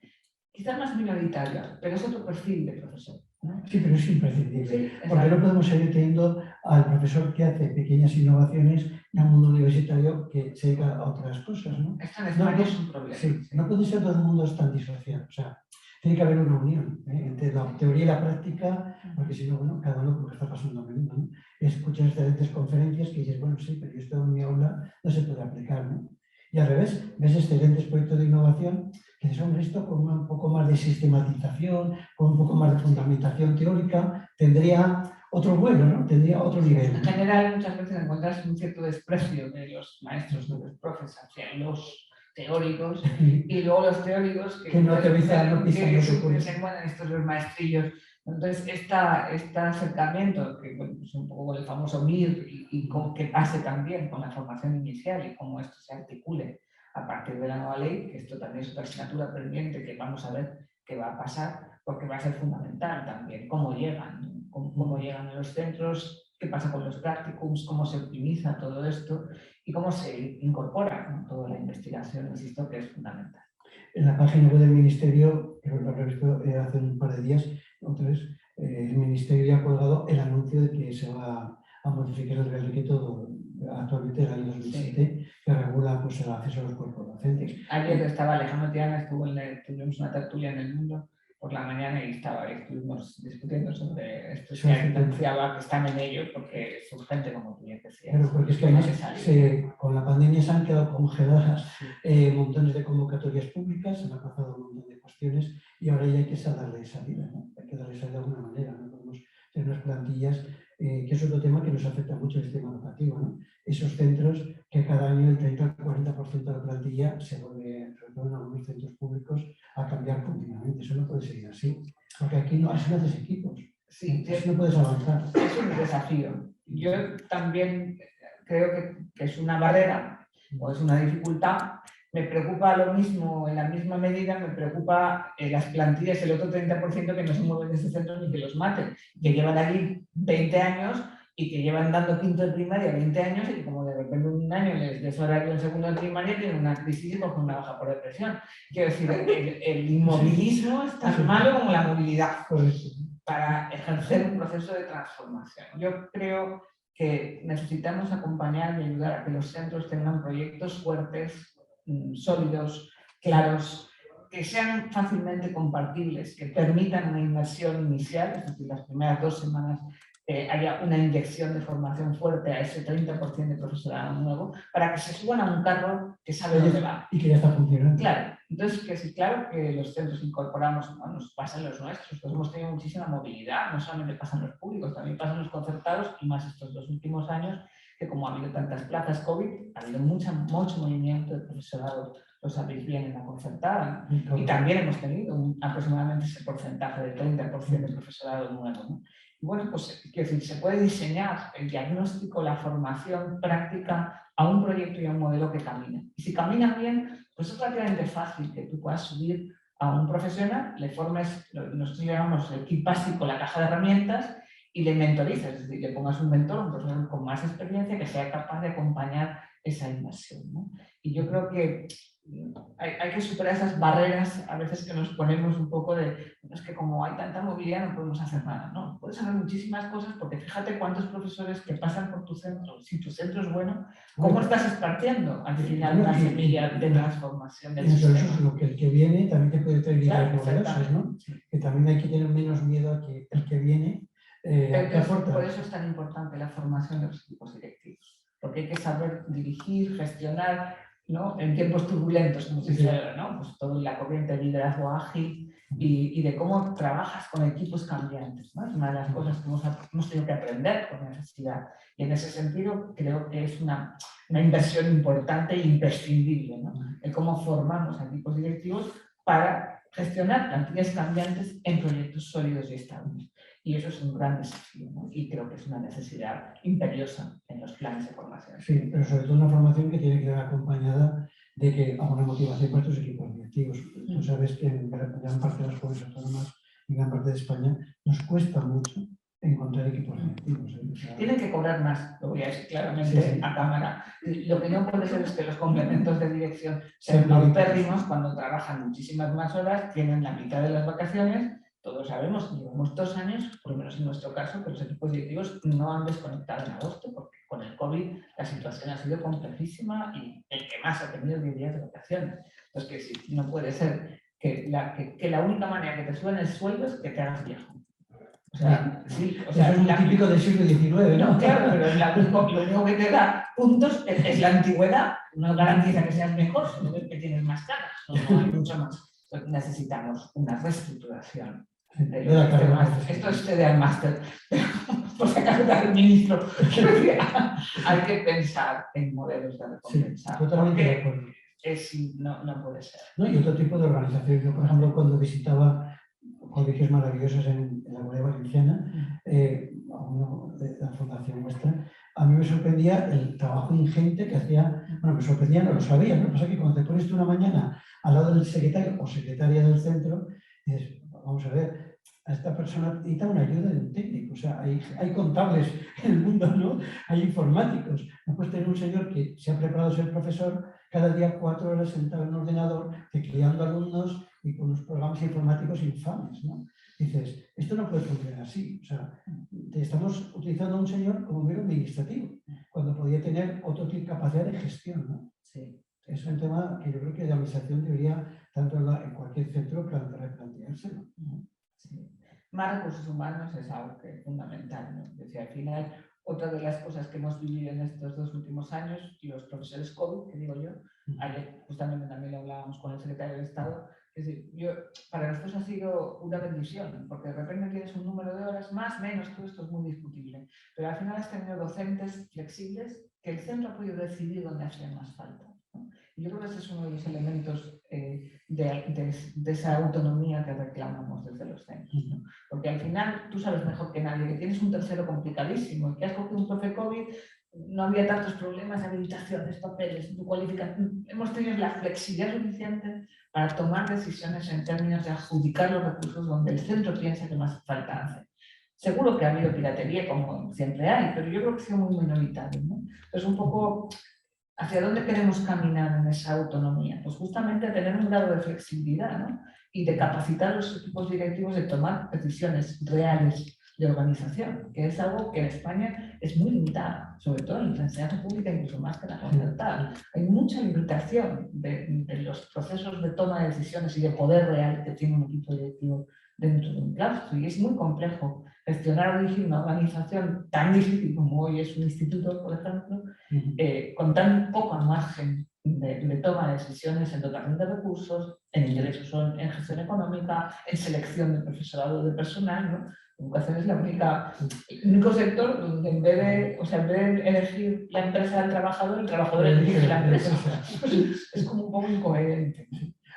Quizás más minoritaria, pero es otro perfil de profesor, ¿no? Sí, pero es imprescindible, Sí, porque no podemos seguir teniendo al profesor que hace pequeñas innovaciones en un mundo universitario que se dedica a otras cosas, ¿no? Esto en España es un problema. Sí, no puede ser todo el mundo tan disociado, o sea, tiene que haber una unión entre la teoría y la práctica, porque si no, bueno, cada uno como que está pasando a menudo, ¿no? Escuchas excelentes conferencias que dices, bueno, sí, pero esto en mi aula no se puede aplicar, ¿no? Y al revés, ves excelentes proyectos de innovación que dices, hombre, esto con un poco más de sistematización, con un poco más de fundamentación teórica, tendría otro vuelo, ¿no? Tendría otro nivel. En general, muchas veces encuentras un cierto desprecio de los maestros, de los profes hacia los teóricos, y luego los teóricos que no aterrizan, no pisan los recursos. Se mueven estos los maestrillos. Entonces, este acercamiento, que bueno, es un poco el famoso MIR, y que pase también con la formación inicial y cómo esto se articule a partir de la nueva ley, que esto también es otra asignatura pendiente que vamos a ver qué va a pasar, porque va a ser fundamental también cómo llegan, ¿no? Cómo llegan a los centros, qué pasa con los practicums, cómo se optimiza todo esto y cómo se incorpora, ¿no? Toda la investigación, insisto, que es fundamental. En la página web del Ministerio, creo que lo habré visto hace un par de días, entonces, el Ministerio ya ha colgado el anuncio de que se va a modificar el Real Decreto actualmente del año 2007, que regula pues, el acceso a los cuerpos docentes. Ayer estaba Alejandro Tiana, tuvimos una tertulia en El Mundo por la mañana y estuvimos discutiendo sobre esto, que anunciaba que están en ello porque es urgente, como tú ya decías. Claro, porque es que además con la pandemia se han quedado congeladas montones de convocatorias públicas, se han pasado un montón de cuestiones y ahora ya hay que darle salida, ¿no? Hay que darle salida de alguna manera, no podemos tener unas plantillas, que es otro tema que nos afecta mucho el sistema educativo, ¿no? Esos centros que cada año el 30 al 40% de la plantilla se vuelve, sobre todo en algunos centros públicos, a cambiar continuamente. Eso no puede seguir así, porque aquí no haces equipos. Sí, así no puedes avanzar. Es un desafío. Yo también creo que es una barrera o es una dificultad. Me preocupa lo mismo, en la misma medida, me preocupa las plantillas, el otro 30% que no se mueven de ese centro ni que los maten, que llevan allí 20 años y que llevan dando quinto de primaria 20 años y que como de repente un año les des horario en segundo de primaria tienen una crisis y cogen una baja por depresión. Quiero decir, el inmovilismo es tan malo como la movilidad para ejercer un proceso de transformación. Yo creo que necesitamos acompañar y ayudar a que los centros tengan proyectos fuertes, sólidos, claros, que sean fácilmente compartibles, que permitan una inmersión inicial, es decir, las primeras 2 semanas haya una inyección de formación fuerte a ese 30% de profesorado nuevo, para que se suban a un carro que sabe dónde va. Y que ya está funcionando. Claro, entonces que sí, claro que los centros incorporamos, bueno, nos pasan los nuestros, pues hemos tenido muchísima movilidad, no solamente pasan los públicos, también pasan los concertados y más estos 2 últimos años, que como ha habido tantas plazas COVID, ha habido mucho movimiento de profesorado, lo sabéis bien, en la concertada. Y también hemos tenido aproximadamente ese porcentaje del 30% de profesorado nuevo, ¿no? Y bueno, pues quiero decir, se puede diseñar el diagnóstico, la formación práctica a un proyecto y a un modelo que camina. Y si camina bien, pues es relativamente fácil que tú puedas subir a un profesional, le formes, nosotros llamamos el kit básico, la caja de herramientas, y le mentorices, es decir, le pongas un mentor, un profesor con más experiencia que sea capaz de acompañar esa inversión, ¿no? Y yo creo que hay que superar esas barreras a veces que nos ponemos un poco de, es que como hay tanta movilidad no podemos hacer nada, ¿no? Puedes hacer muchísimas cosas porque fíjate cuántos profesores que pasan por tu centro, si tu centro es bueno, ¿cómo estás esparciendo al final una semilla de transformación del sistema? Eso es lo que el que viene también te puede traer ideas novedosas, ¿no? Que también hay que tener menos miedo a que el que viene por eso es tan importante la formación de los equipos directivos, porque hay que saber dirigir, gestionar, ¿no? En tiempos turbulentos, como se dice ahora, ¿no? Pues toda la corriente de liderazgo ágil y de cómo trabajas con equipos cambiantes, ¿no? Es una de las cosas que hemos tenido que aprender por necesidad. Y en ese sentido creo que es una inversión importante e imprescindible, ¿no? El cómo formamos a equipos directivos para gestionar plantillas cambiantes en proyectos sólidos y estables. Y eso es un gran desafío, ¿no? Y creo que es una necesidad imperiosa en los planes de formación. Sí, pero sobre todo una formación que tiene que ir acompañada de que a una motivación para estos equipos directivos. Tú sabes que en gran parte de las comunidades autónomas y gran parte de España nos cuesta mucho encontrar equipos directivos. Tienen que cobrar más, lo voy a decir claramente a cámara. Lo que no puede ser es que los complementos de dirección sean paupérrimos cuando trabajan muchísimas más horas, tienen la mitad de las vacaciones. Todos sabemos, llevamos 2 años, por lo menos en nuestro caso, que los equipos directivos no han desconectado en agosto, porque con el COVID la situación ha sido complejísima y el que más ha tenido 10 días de vacaciones. Entonces, que sí, no puede ser que la única manera que te suban el sueldo es que te hagas viejo. O sea, sí, o sea, eso es muy típico del siglo XIX, ¿no? No, claro, pero lo único que te da puntos es la antigüedad. No garantiza que seas mejor, sino que tienes más ganas. No hay mucho más. Entonces, necesitamos una reestructuración. Esto es Federal Master, por si acaso te el ministro. Hay que pensar en modelos de recompensa. Sí, totalmente de acuerdo. No puede ser. No, y otro tipo de organización. Yo, por ejemplo, cuando visitaba colegios maravillosos en la Comunidad Valenciana, a uno de la fundación vuestra, a mí me sorprendía el trabajo ingente que hacía. Bueno, me sorprendía, no lo sabía, ¿no? Pasa que cuando te pones tú una mañana al lado del secretario o secretaria del centro, dices, vamos a ver, a esta persona necesita una ayuda de un técnico. O sea, hay contables en el mundo, ¿no? Hay informáticos. No puedes tener un señor que se ha preparado a ser profesor cada día 4 horas sentado en un ordenador, tecleando alumnos y con unos programas informáticos infames, ¿no? Dices, esto no puede funcionar así. O sea, estamos utilizando a un señor como mero administrativo, cuando podría tener otro tipo de capacidad de gestión, ¿no? Sí. Es un tema que yo creo que la administración debería, tanto en cualquier centro, replanteárselo, ¿no? Sí. Más recursos humanos es algo que es fundamental, ¿no? Es decir, al final, otra de las cosas que hemos vivido en estos 2 últimos años, y los profesores COVID, que digo yo, ayer justamente también lo hablábamos con el secretario de Estado, es decir, para nosotros ha sido una bendición, porque de repente tienes un número de horas más, menos, todo esto es muy discutible, pero al final has tenido docentes flexibles que el centro ha podido decidir dónde hacía más falta, ¿no? Y yo creo que ese es uno de los elementos de esa autonomía que reclamamos desde los centros, ¿no? Porque al final tú sabes mejor que nadie que tienes un tercero complicadísimo y que has cogido un profe COVID, no había tantos problemas de habilitaciones, papeles, tu cualificación. Hemos tenido la flexibilidad suficiente para tomar decisiones en términos de adjudicar los recursos donde el centro piensa que más falta hace. Seguro que ha habido piratería, como siempre hay, pero yo creo que ha sido muy minoritario, ¿no? Entonces, un poco, ¿hacia dónde queremos caminar en esa autonomía? Pues justamente a tener un grado de flexibilidad, ¿no? Y de capacitar a los equipos directivos de tomar decisiones reales de organización, que es algo que en España es muy limitado, sobre todo en la enseñanza pública, incluso más que la concertada. Hay mucha limitación de los procesos de toma de decisiones y de poder real que tiene un equipo directivo dentro de un claustro, y es muy complejo gestionar o dirigir una organización tan difícil como hoy es un instituto, por ejemplo, con tan poco margen de toma de decisiones en dotación de recursos, en ingresos, en gestión económica, en selección de profesorado de personal, ¿no? Educación es el único sector donde en vez de elegir la empresa del trabajador, el trabajador elige la empresa. Es como un poco incoherente.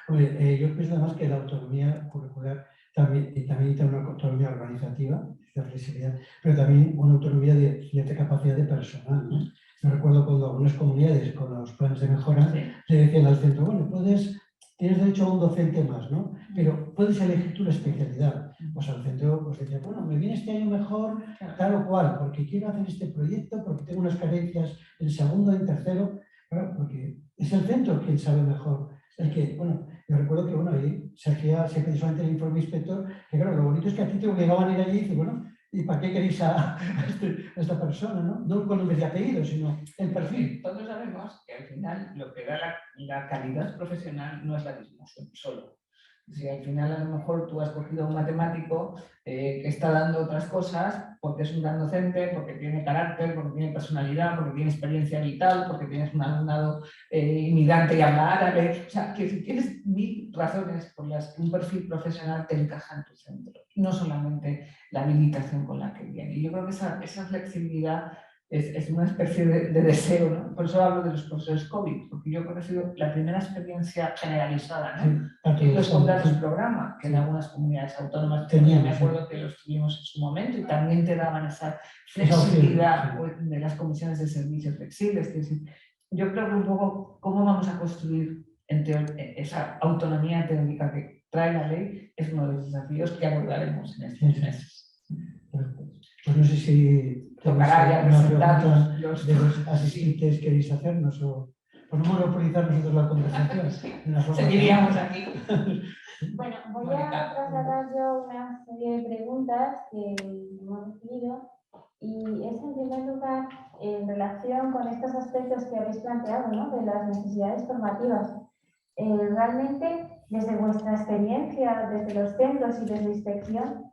Oye, yo pienso además que la autonomía curricular también tiene una autonomía organizativa, de flexibilidad, pero también una autonomía de cierta capacidad de personal, ¿no? Yo recuerdo cuando algunas comunidades con los planes de mejora le decían al centro, bueno, tienes derecho a un docente más, ¿no? Pero puedes elegir tu especialidad. Pues al centro pues decía, bueno, me viene este año mejor tal o cual, porque quiero hacer este proyecto, porque tengo unas carencias en segundo, en tercero, claro, porque es el centro quien sabe mejor. Es que, bueno, yo recuerdo que, bueno, ahí se hacía solamente el informe inspector, que claro, lo bonito es que a ti te obligaban a ir allí y dices, bueno, ¿y para qué queréis a esta persona, no? No con nombre y apellido, sino el perfil. Todos sabemos que al final lo que da la calidad profesional no es la misma solo. Si al final a lo mejor tú has cogido a un matemático que está dando otras cosas porque es un gran docente, porque tiene carácter, porque tiene personalidad, porque tiene experiencia vital, porque tienes un alumnado inmigrante y habla árabe. O sea, que si tienes 1000 razones por las que un perfil profesional te encaja en tu centro, no solamente la habilitación con la que viene. Y yo creo que esa flexibilidad es una especie de deseo, ¿no? Por eso hablo de los profesores COVID, porque yo creo que ha sido la primera experiencia generalizada, ¿no? Sí, Los contratos programa, que en algunas comunidades autónomas me acuerdo que los tuvimos en su momento y también te daban esa flexibilidad de las comisiones de servicios flexibles. Es decir, yo creo que un poco cómo vamos a construir esa autonomía teórica que trae la ley es uno de los desafíos que abordaremos en estos meses. Pues no sé si tocará ya presentar de los asistentes queréis hacernos o no monopolizar nosotros la conversación. Seguiríamos aquí. Bueno, voy a trasladar yo una serie de preguntas que hemos recibido y es en primer lugar en relación con estos aspectos que habéis planteado, ¿no? De las necesidades formativas. Realmente, desde vuestra experiencia, desde los centros y desde la inspección,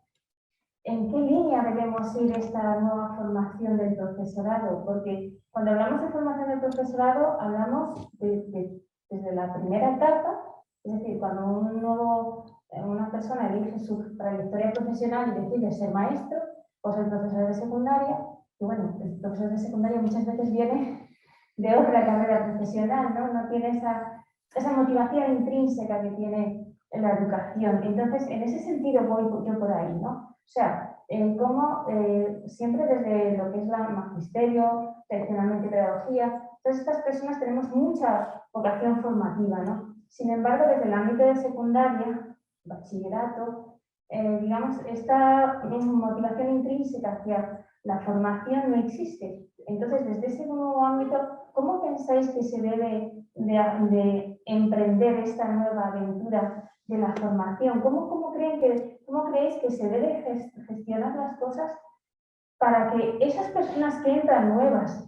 ¿en qué línea debemos ir esta nueva formación del profesorado? Porque cuando hablamos de formación del profesorado, hablamos desde la primera etapa, es decir, cuando una persona elige su trayectoria profesional y decide ser maestro o ser profesor de secundaria, y bueno, el profesor de secundaria muchas veces viene de otra carrera profesional, ¿no? No tiene esa motivación intrínseca que tiene en la educación. Entonces, en ese sentido voy yo por ahí, ¿no? O sea, cómo siempre desde lo que es la magisterio, tradicionalmente pedagogía, todas estas personas tenemos mucha vocación formativa, ¿no? Sin embargo, desde el ámbito de secundaria, bachillerato, digamos, esta motivación intrínseca hacia la formación no existe. Entonces, desde ese nuevo ámbito, ¿cómo pensáis que se debe de emprender esta nueva aventura de la formación? ¿Cómo creéis que se debe gestionar las cosas para que esas personas que entran nuevas,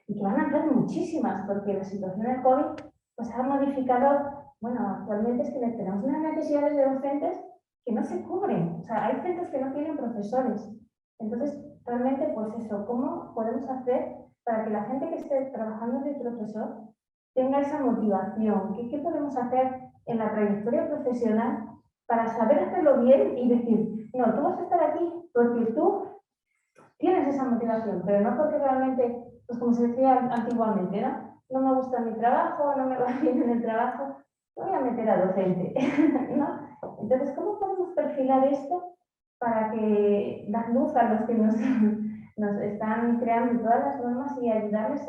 y que van a entrar muchísimas, porque la situación del COVID pues, ha modificado, bueno, actualmente es que tenemos unas necesidades de docentes que no se cubren, o sea, hay centros que no tienen profesores. Entonces, realmente, pues eso, ¿cómo podemos hacer para que la gente que esté trabajando de profesor tenga esa motivación? ¿Qué podemos hacer en la trayectoria profesional para saber hacerlo bien y decir, no, tú vas a estar aquí porque tú tienes esa motivación, pero no porque realmente, pues como se decía antiguamente, ¿no? No me gusta mi trabajo, no me va bien en el trabajo, me voy a meter a docente, ¿no? Entonces, ¿cómo podemos perfilar esto para que dar luz a los que nos están creando todas las normas y ayudarles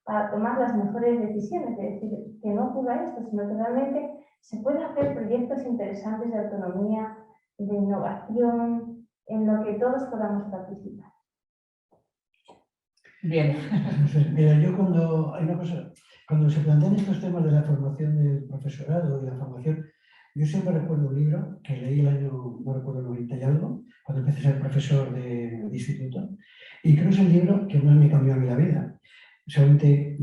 a tomar las mejores decisiones? Es decir, que no ocurra esto, sino que realmente se pueden hacer proyectos interesantes de autonomía, de innovación, en lo que todos podamos participar. Bien. Mira, yo cuando se plantean estos temas de la formación del profesorado, de la formación, yo siempre recuerdo un libro que leí el año, no recuerdo, 90 y algo, cuando empecé a ser profesor de instituto, y creo que es el libro que más me cambió a mí la vida. Seguramente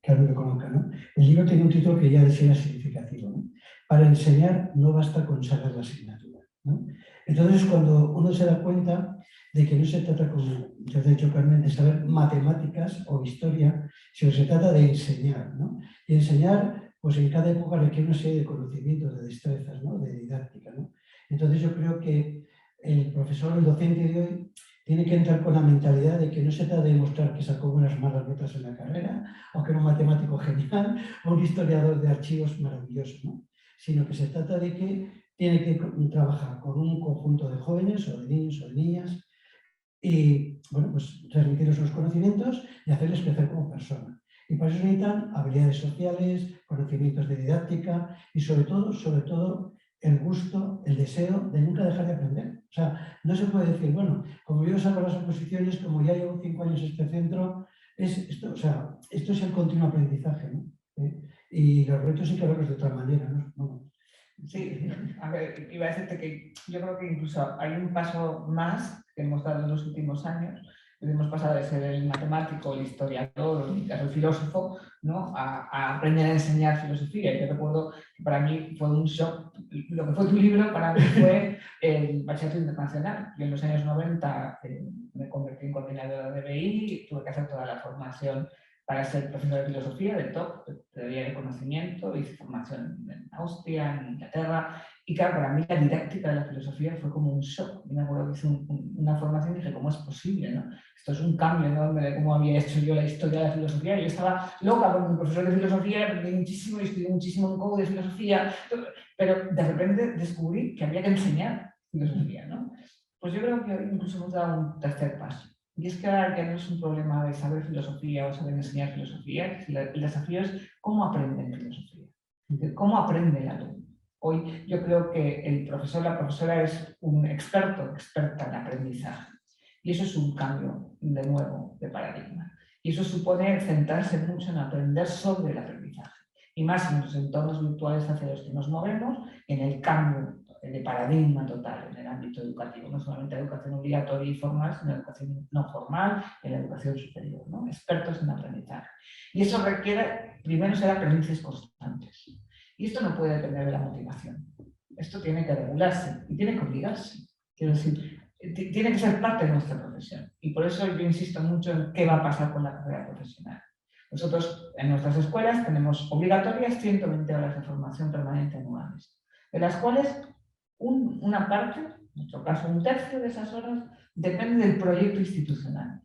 que alguien lo conozca, ¿no? El libro tiene un título que ya decía significativo, ¿no? Para enseñar no basta con saber la asignatura, ¿no? Entonces, cuando uno se da cuenta de que no se trata, como ya te he dicho, Carmen, de saber matemáticas o historia, sino se trata de enseñar, ¿no? Y enseñar, pues en cada época requiere una serie de conocimientos, de destrezas, ¿no? De didáctica, ¿no? Entonces yo creo que el profesor, el docente de hoy, tiene que entrar con la mentalidad de que no se trata de demostrar que sacó unas malas notas en la carrera, o que era un matemático genial, o un historiador de archivos maravilloso, ¿no? Sino que se trata de que tiene que trabajar con un conjunto de jóvenes, o de niños o de niñas, y, bueno, pues transmitirles los conocimientos y hacerles crecer como persona. Y para eso necesitan habilidades sociales, conocimientos de didáctica y sobre todo, el gusto, el deseo de nunca dejar de aprender. O sea, no se puede decir, bueno, como yo saco las oposiciones, como ya llevo 5 años en este centro, esto es el continuo aprendizaje, ¿no? Y los retos sí que verlos de otra manera, ¿no? Bueno, sí, a ver, iba a decirte que yo creo que incluso hay un paso más que hemos dado en los últimos años. Hemos pasado de ser el matemático, el historiador, o en mi caso el filósofo, ¿no? a aprender a enseñar filosofía. Y yo recuerdo que para mí fue un shock. Lo que fue tu libro para mí fue el bachillerato internacional. Yo en los años 90 me convertí en coordinadora de BI, tuve que hacer toda la formación para ser profesor de filosofía, de TOC, de teoría del conocimiento, hice formación en Austria, en Inglaterra, y claro, para mí la didáctica de la filosofía fue como un shock. Yo me acuerdo que hice una formación y dije, ¿cómo es posible? ¿No? Esto es un cambio enorme de cómo había hecho yo la historia de la filosofía. Yo estaba loca con mi profesor de filosofía, aprendí muchísimo y estudié muchísimo en Code de filosofía, pero de repente descubrí que había que enseñar filosofía, ¿no? Pues yo creo que hoy incluso hemos dado un tercer paso. Y es que ahora ya no es un problema de saber filosofía o saber enseñar filosofía, el desafío es cómo aprenden filosofía, cómo aprende el alumno. Hoy yo creo que el profesor, la profesora es un experta en aprendizaje. Y eso es un cambio de nuevo de paradigma. Y eso supone centrarse mucho en aprender sobre el aprendizaje. Y más en los entornos virtuales hacia los que nos movemos, en el cambio de paradigma total en el ámbito educativo, no solamente la educación obligatoria y formal, sino la educación no formal, en la educación superior, ¿no? Expertos en aprendizaje. Y eso requiere, primero, ser aprendices constantes. Y esto no puede depender de la motivación. Esto tiene que regularse y tiene que obligarse. Quiero decir, tiene que ser parte de nuestra profesión. Y por eso yo insisto mucho en qué va a pasar con la carrera profesional. Nosotros en nuestras escuelas tenemos obligatorias 120 horas de formación permanente anuales, de las cuales una parte, en nuestro caso un tercio de esas horas, depende del proyecto institucional.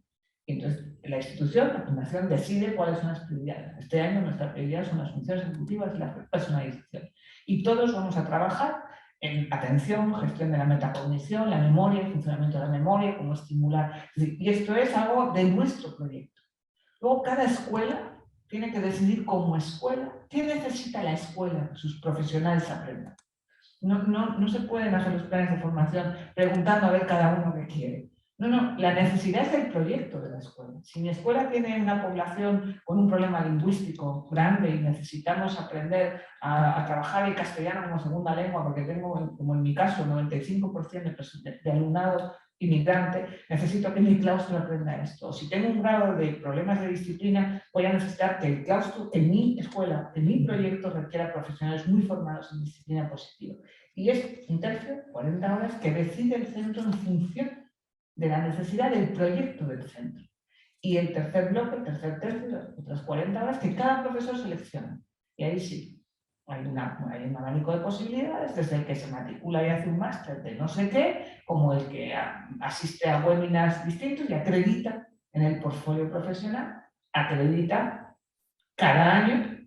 Y entonces la institución, la fundación, decide cuáles son las prioridades. Este año nuestra prioridad son las funciones ejecutivas y la personalización. Y todos vamos a trabajar en atención, gestión de la metacognición, la memoria, el funcionamiento de la memoria, cómo estimular. Y esto es algo de nuestro proyecto. Luego cada escuela tiene que decidir como escuela qué necesita la escuela que sus profesionales aprendan. No se pueden hacer los planes de formación preguntando a ver cada uno qué quiere. No, la necesidad es el proyecto de la escuela. Si mi escuela tiene una población con un problema lingüístico grande y necesitamos aprender a trabajar el castellano como segunda lengua, porque tengo, como en mi caso, 95% de alumnado inmigrante, necesito que mi claustro aprenda esto. O si tengo un grado de problemas de disciplina, voy a necesitar que el claustro, en mi escuela, en mi proyecto, requiera profesionales muy formados en disciplina positiva. Y es un tercio, 40 horas, que decide el centro en función de la necesidad del proyecto del centro. Y el tercer bloque, el tercer tercio, otras 40 horas que cada profesor selecciona. Y ahí sí, hay un abanico de posibilidades, desde el que se matricula y hace un máster de no sé qué, como el que asiste a webinars distintos y acredita en el portfolio profesional, acredita cada año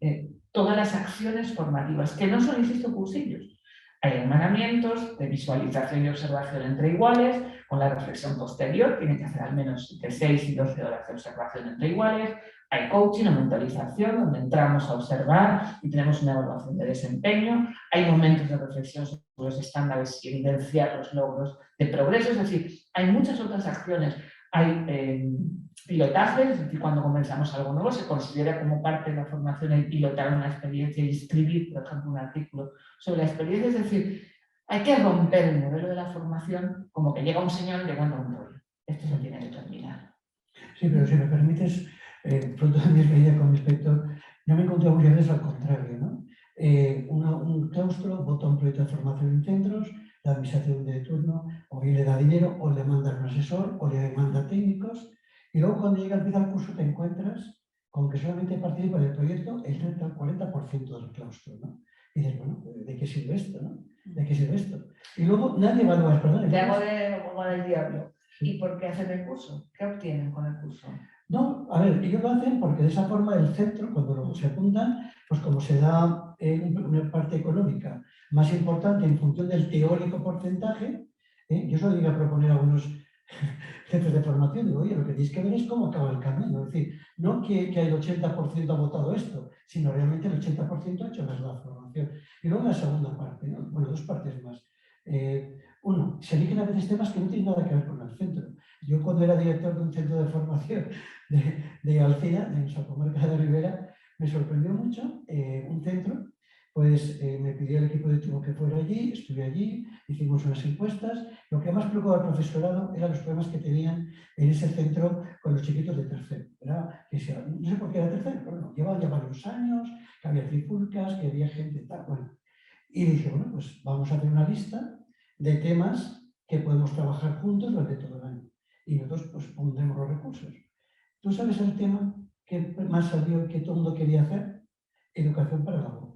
todas las acciones formativas, que no son, insisto, cursillos. Hay hermanamientos de visualización y observación entre iguales, con la reflexión posterior, tienen que hacer al menos de 6 y 12 horas de observación entre iguales. Hay coaching o mentalización, donde entramos a observar y tenemos una evaluación de desempeño. Hay momentos de reflexión sobre los estándares y evidenciar los logros de progreso. Es decir, hay muchas otras acciones. Hay pilotaje, es decir, cuando comenzamos algo nuevo, se considera como parte de la formación el pilotar una experiencia y escribir, por ejemplo, un artículo sobre la experiencia. Es decir, hay que romper el modelo de la formación como que llega un señor llegando a un rollo. Esto se tiene que terminar. Sí, pero si me permites, fruto de mi experiencia con mi inspector, yo me encontré muchas veces al contrario, ¿no? Un claustro vota un proyecto de formación en centros, la administración de turno o bien le da dinero o le manda un asesor o le manda técnicos, y luego cuando llega al final del curso te encuentras con que solamente participa en el proyecto el 30 al 40% del claustro, ¿no? Y dices, bueno, ¿de qué sirve esto, no? ¿De qué sirve esto? Y luego nadie evalúa, perdón. Te hago de abogado del diablo. Sí. ¿Y por qué hacen el curso? ¿Qué obtienen con el curso? No, a ver, ellos lo hacen porque de esa forma el centro, cuando luego se apuntan, pues como se da una parte económica más importante en función del teórico porcentaje, yo solo llegué a proponer a algunos jefes de formación, digo, oye, lo que tenéis que ver es cómo acaba el camino, es decir, no que el 80% ha votado esto, sino realmente el 80% ha hecho más la formación. Y luego la segunda parte, ¿no? Bueno, dos partes más. Uno, se eligen a veces temas que no tienen nada que ver con el centro. Yo cuando era director de un centro de formación de Alcira, de nuestra comarca de Ribera, me sorprendió mucho un centro, pues me pidió el equipo de tubo que fuera allí, estuve allí, hicimos unas encuestas. Lo que más preocupaba al profesorado eran los problemas que tenían en ese centro con los chiquitos de tercero. No sé por qué era tercero, pero no, llevaban ya varios años, que había trifulcas, que había gente tal, bueno. Y dije, bueno, pues vamos a hacer una lista de temas que podemos trabajar juntos durante todo el año. Y nosotros pues pondremos los recursos. ¿Tú sabes el tema que más salió y que todo el mundo quería hacer? Educación para la voz.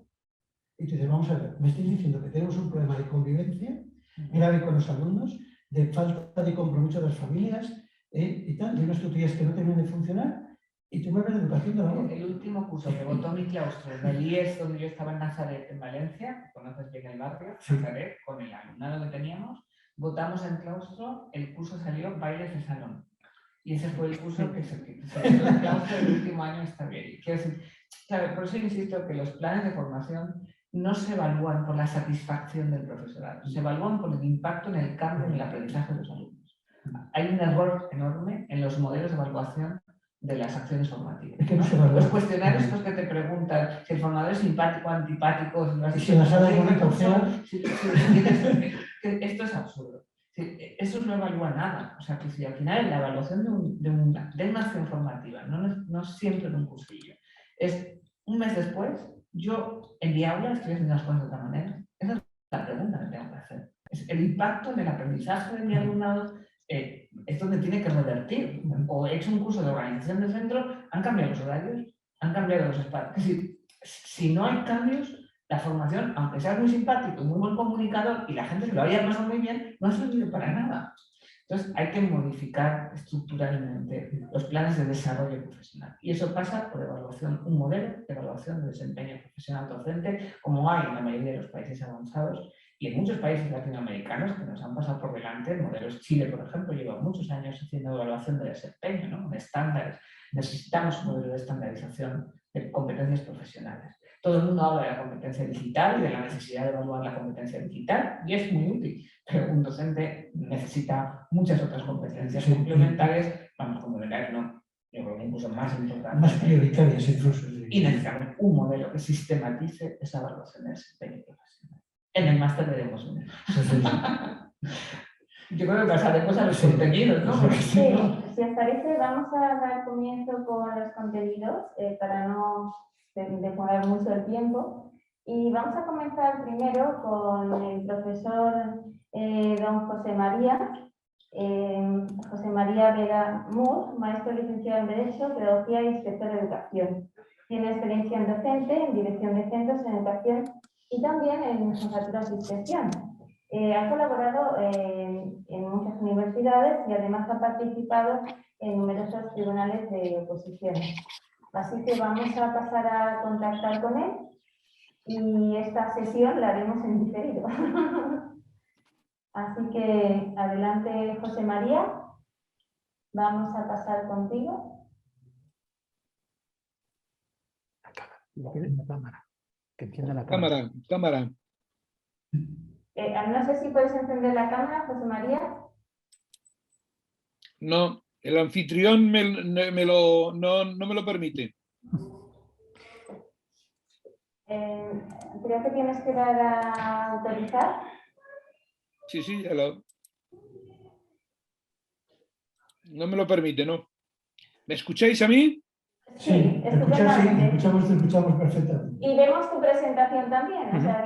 Y tú dices, vamos a ver, me estáis diciendo que tenemos un problema de convivencia grave con los alumnos, de falta de compromiso de las familias y tal, de unas tutorías que no terminan de funcionar, y tú me hablas de educación de la voz. El último curso que votó mi claustro en el IES, donde yo estaba en Nazaret, en Valencia, conoces bien el barrio, Sí. Nazaret, con el alumnado que teníamos, votamos en claustro, el curso salió bailes de salón. Y ese fue el curso que se votó en claustro el último año está bien. Quiero decir, claro, por eso insisto que los planes de formación no se evalúan por la satisfacción del profesorado, se evalúan por el impacto en el cambio en el aprendizaje de los alumnos. Hay un error enorme en los modelos de evaluación de las acciones formativas. Es que no se evalúa. Los cuestionarios estos que te preguntan si el formador es simpático, antipático, si la sala es bonita o fea. Esto es absurdo. Eso no evalúa nada. O sea, que si al final la evaluación de una acción formativa, no siempre de un cursillo, es un mes después, yo en mi aula estoy haciendo las cosas de otra manera. Esa es la pregunta que tengo que hacer. Es el impacto en el aprendizaje de mi alumnado es donde tiene que revertir. O he hecho un curso de organización del centro, han cambiado los horarios, han cambiado los espacios. Es decir, si no hay cambios, la formación, aunque seas muy simpático y muy buen comunicador y la gente se lo haya pasado muy bien, no ha servido para nada. Entonces hay que modificar estructuralmente los planes de desarrollo profesional. Y eso pasa por evaluación, un modelo de evaluación de desempeño profesional docente, como hay en la mayoría de los países avanzados y en muchos países latinoamericanos que nos han pasado por delante. Modelos Chile, por ejemplo, lleva muchos años haciendo evaluación de desempeño, ¿no? Con estándares. Necesitamos un modelo de estandarización de competencias profesionales. Todo el mundo habla de la competencia digital y de la necesidad de evaluar la competencia digital, y es muy útil, pero un docente necesita muchas otras competencias complementarias, vamos, complementarias no, yo creo que incluso más importantes. Más prioritarias incluso. Y necesitamos un modelo que sistematice esa evaluación de desempeño profesional. En el máster veremos uno. Yo creo que pasaremos a los contenidos, ¿no? Porque Sí, si os parece, vamos a dar comienzo con los contenidos para no demorar mucho el tiempo. Y vamos a comenzar primero con el profesor don José María Vega Mur, maestro licenciado en Derecho, Pedagogía y inspector de Educación. Tiene experiencia en docente, en dirección de centros en educación y también en jefaturas de inspección. Ha colaborado en muchas universidades y además ha participado en numerosos tribunales de oposiciones. Así que vamos a pasar a contactar con él y esta sesión la haremos en diferido. Así que adelante, José María. Vamos a pasar contigo. La cámara. Que encienda la cámara. Cámara. No sé si puedes encender la cámara, José María. No, el anfitrión no me lo permite. Creo que tienes que dar a autorizar. Sí, ya no me lo permite, ¿no? ¿Me escucháis a mí? Sí, escuchamos perfectamente. Y vemos tu presentación también, o sea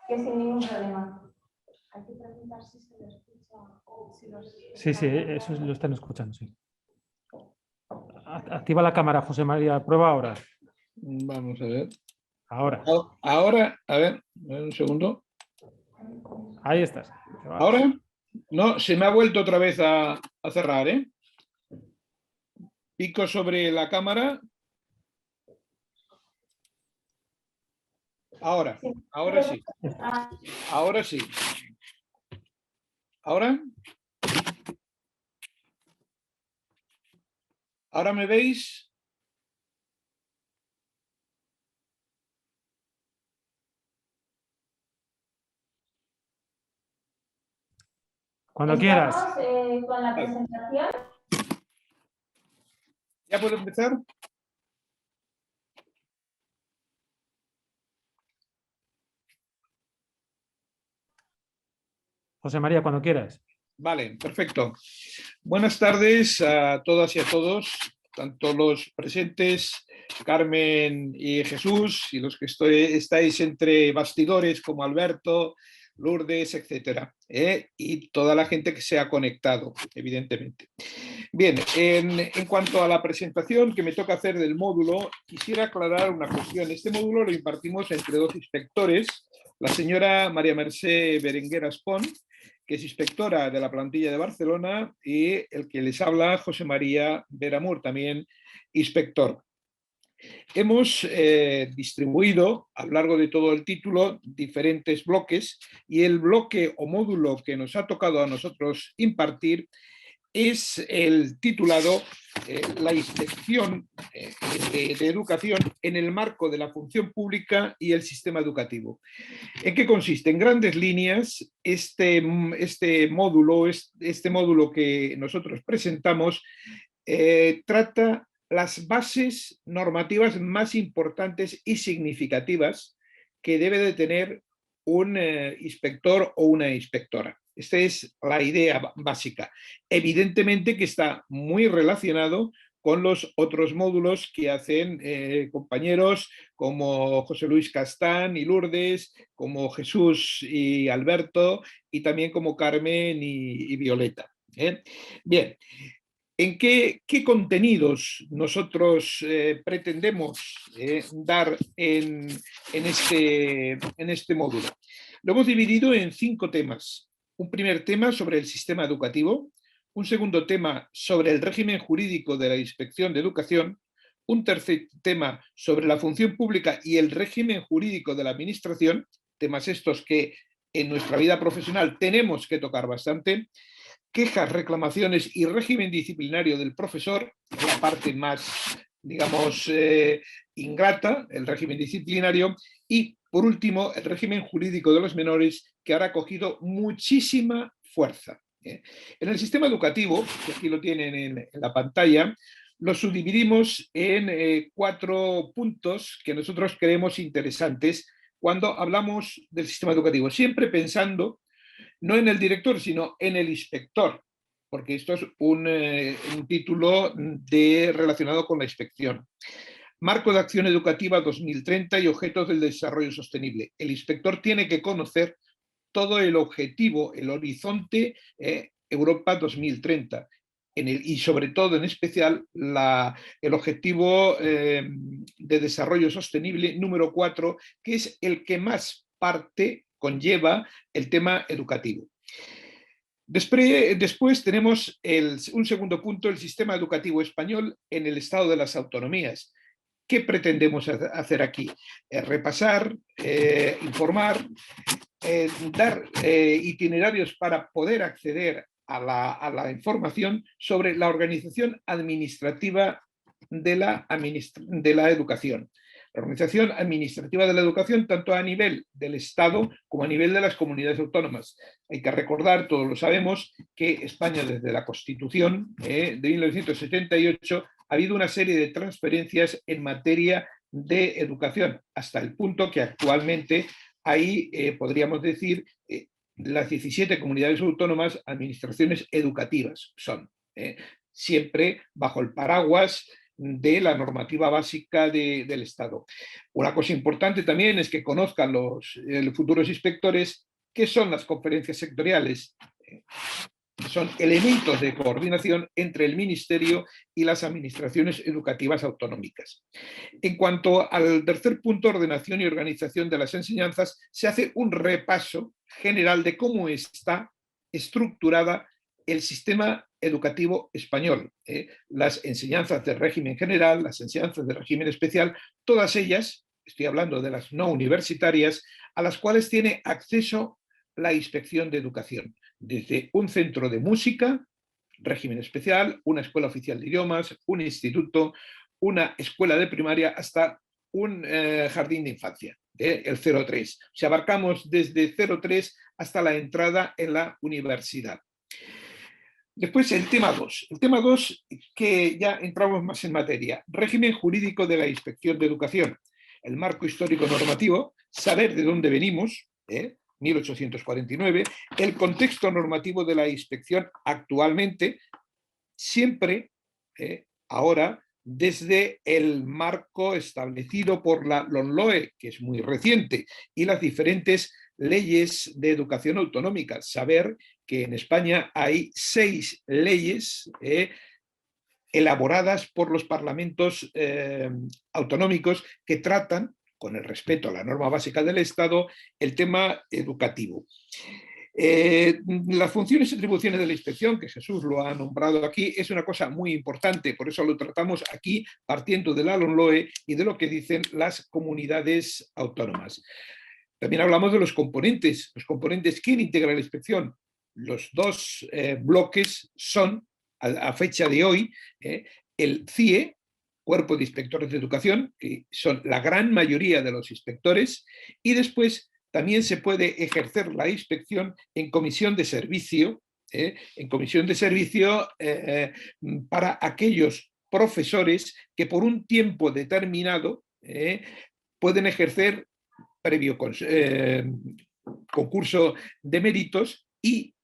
que sin ningún problema. Hay que preguntar si se lo escucha o si los... Sí, eso lo están escuchando, sí. Activa la cámara, José María. Prueba ahora. Vamos a ver. Ahora. Ahora, a ver, un segundo. Ahí estás. ¿Ahora? No, se me ha vuelto otra vez a cerrar, ¿eh? Pico sobre la cámara. Ahora sí. Ahora sí. ¿Ahora? ¿Ahora me veis? Cuando quieras. Con la presentación. ¿Ya puedo empezar? José María, cuando quieras. Vale, perfecto. Buenas tardes a todas y a todos, tanto los presentes, Carmen y Jesús, y los que estáis entre bastidores como Alberto, Lourdes, etcétera, y toda la gente que se ha conectado, evidentemente. Bien, en cuanto a la presentación que me toca hacer del módulo, quisiera aclarar una cuestión. Este módulo lo impartimos entre dos inspectores, la señora María Mercè Berenguer Aspón, que es inspectora de la plantilla de Barcelona, y el que les habla, José María Veramur, también inspector. Hemos distribuido a lo largo de todo el título diferentes bloques, y el bloque o módulo que nos ha tocado a nosotros impartir es el titulado La inspección de educación en el marco de la función pública y el sistema educativo. ¿En qué consiste? En grandes líneas, este módulo que nosotros presentamos trata las bases normativas más importantes y significativas que debe de tener un inspector o una inspectora. Esta es la idea básica. Evidentemente que está muy relacionado con los otros módulos que hacen compañeros como José Luis Castán y Lourdes, como Jesús y Alberto, y también como Carmen y Violeta. Bien, ¿en qué contenidos nosotros pretendemos dar en este módulo? Lo hemos dividido en 5 temas. Un primer tema sobre el sistema educativo, un segundo tema sobre el régimen jurídico de la Inspección de Educación, un tercer tema sobre la función pública y el régimen jurídico de la Administración, temas estos que en nuestra vida profesional tenemos que tocar bastante, quejas, reclamaciones y régimen disciplinario del profesor, la parte más, digamos, ingrata, el régimen disciplinario, y por último, el régimen jurídico de los menores, que ahora ha cogido muchísima fuerza. En el sistema educativo, que aquí lo tienen en la pantalla, lo subdividimos en 4 puntos que nosotros creemos interesantes cuando hablamos del sistema educativo, siempre pensando no en el director, sino en el inspector, porque esto es un título relacionado con la inspección. Marco de Acción Educativa 2030 y objetos del desarrollo sostenible. El inspector tiene que conocer todo el objetivo, el horizonte Europa 2030, y sobre todo, en especial, el objetivo de desarrollo sostenible número 4, que es el que más parte conlleva el tema educativo. Después tenemos un segundo punto, el sistema educativo español en el estado de las autonomías. ¿Qué pretendemos hacer aquí? Repasar, informar, dar itinerarios para poder acceder a la información sobre la organización administrativa de la educación. La organización administrativa de la educación, tanto a nivel del Estado como a nivel de las comunidades autónomas. Hay que recordar, todos lo sabemos, que España, desde la Constitución de 1978, ha habido una serie de transferencias en materia de educación, hasta el punto que actualmente hay, podríamos decir, las 17 comunidades autónomas, administraciones educativas son, siempre bajo el paraguas de la normativa básica del Estado. Una cosa importante también es que conozcan los futuros inspectores qué son las conferencias sectoriales. son elementos de coordinación entre el Ministerio y las administraciones educativas autonómicas. En cuanto al tercer punto, ordenación y organización de las enseñanzas, se hace un repaso general de cómo está estructurada el sistema educativo español. Las enseñanzas de régimen general, las enseñanzas de régimen especial, todas ellas, estoy hablando de las no universitarias, a las cuales tiene acceso la Inspección de Educación, desde un centro de música, régimen especial, una escuela oficial de idiomas, un instituto, una escuela de primaria, hasta un jardín de infancia, el 03. O sea, abarcamos desde 03 hasta la entrada en la universidad. Después el tema 2. El tema 2, que ya entramos más en materia. Régimen jurídico de la Inspección de Educación. El marco histórico normativo, saber de dónde venimos, 1849, el contexto normativo de la inspección actualmente, siempre, ahora, desde el marco establecido por la LOMLOE, que es muy reciente, y las diferentes leyes de educación autonómica. Saber que en España hay 6 leyes elaboradas por los parlamentos autonómicos que tratan, con el respeto a la norma básica del Estado, el tema educativo. Las funciones y atribuciones de la inspección, que Jesús lo ha nombrado aquí, es una cosa muy importante, por eso lo tratamos aquí partiendo de la LOMLOE y de lo que dicen las comunidades autónomas. También hablamos de los componentes. Los componentes, ¿quién integra la inspección? Los dos bloques son, a fecha de hoy, el CIE, Cuerpo de Inspectores de Educación, que son la gran mayoría de los inspectores, y después también se puede ejercer la inspección en comisión de servicio, para aquellos profesores que por un tiempo determinado pueden ejercer previo concurso de méritos y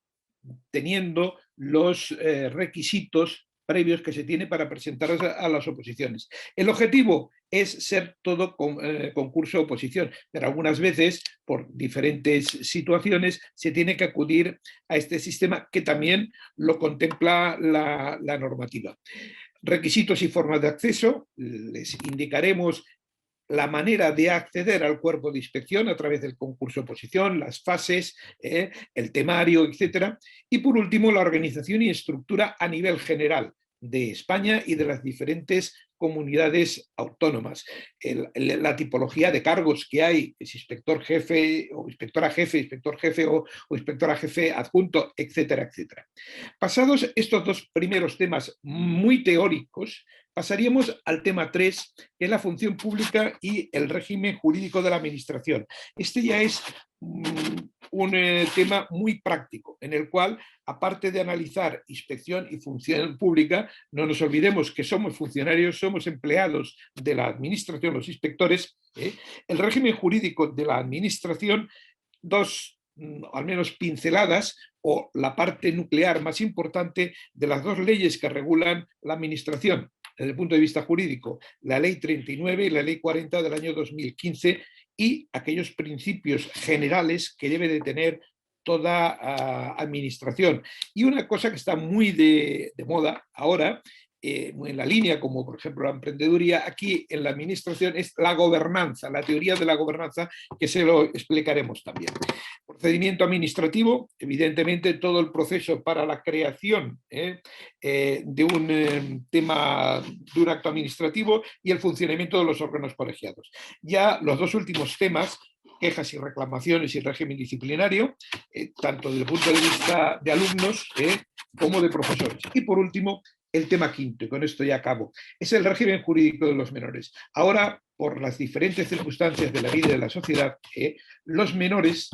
teniendo los requisitos previos que se tiene para presentar a las oposiciones. El objetivo es ser todo concurso-oposición, pero algunas veces, por diferentes situaciones, se tiene que acudir a este sistema que también lo contempla la normativa. Requisitos y formas de acceso, les indicaremos la manera de acceder al cuerpo de inspección a través del concurso-oposición, las fases, el temario, etc. Y por último, la organización y estructura a nivel general de España y de las diferentes comunidades autónomas. La tipología de cargos que hay, es inspector jefe o inspectora jefe, inspector jefe o inspectora jefe adjunto, etcétera, etcétera. Pasados estos dos primeros temas muy teóricos, pasaríamos al tema 3, que es la función pública y el régimen jurídico de la administración. Este ya es un tema muy práctico, en el cual, aparte de analizar inspección y función pública, no nos olvidemos que somos funcionarios, somos empleados de la administración, los inspectores, el régimen jurídico de la administración, dos, al menos pinceladas, o la parte nuclear más importante de las dos leyes que regulan la administración desde el punto de vista jurídico, la Ley 39 y la Ley 40 del año 2015, y aquellos principios generales que debe de tener toda administración. Y una cosa que está muy de moda ahora, muy en la línea, como por ejemplo la emprendeduría, aquí en la administración es la gobernanza, la teoría de la gobernanza, que se lo explicaremos también. Procedimiento administrativo, evidentemente todo el proceso para la creación de un tema, de un acto administrativo, y el funcionamiento de los órganos colegiados. Ya los dos últimos temas, quejas y reclamaciones y régimen disciplinario, tanto desde el punto de vista de alumnos como de profesores. Y por último, el tema quinto, y con esto ya acabo, es el régimen jurídico de los menores. Ahora, por las diferentes circunstancias de la vida y de la sociedad, los menores,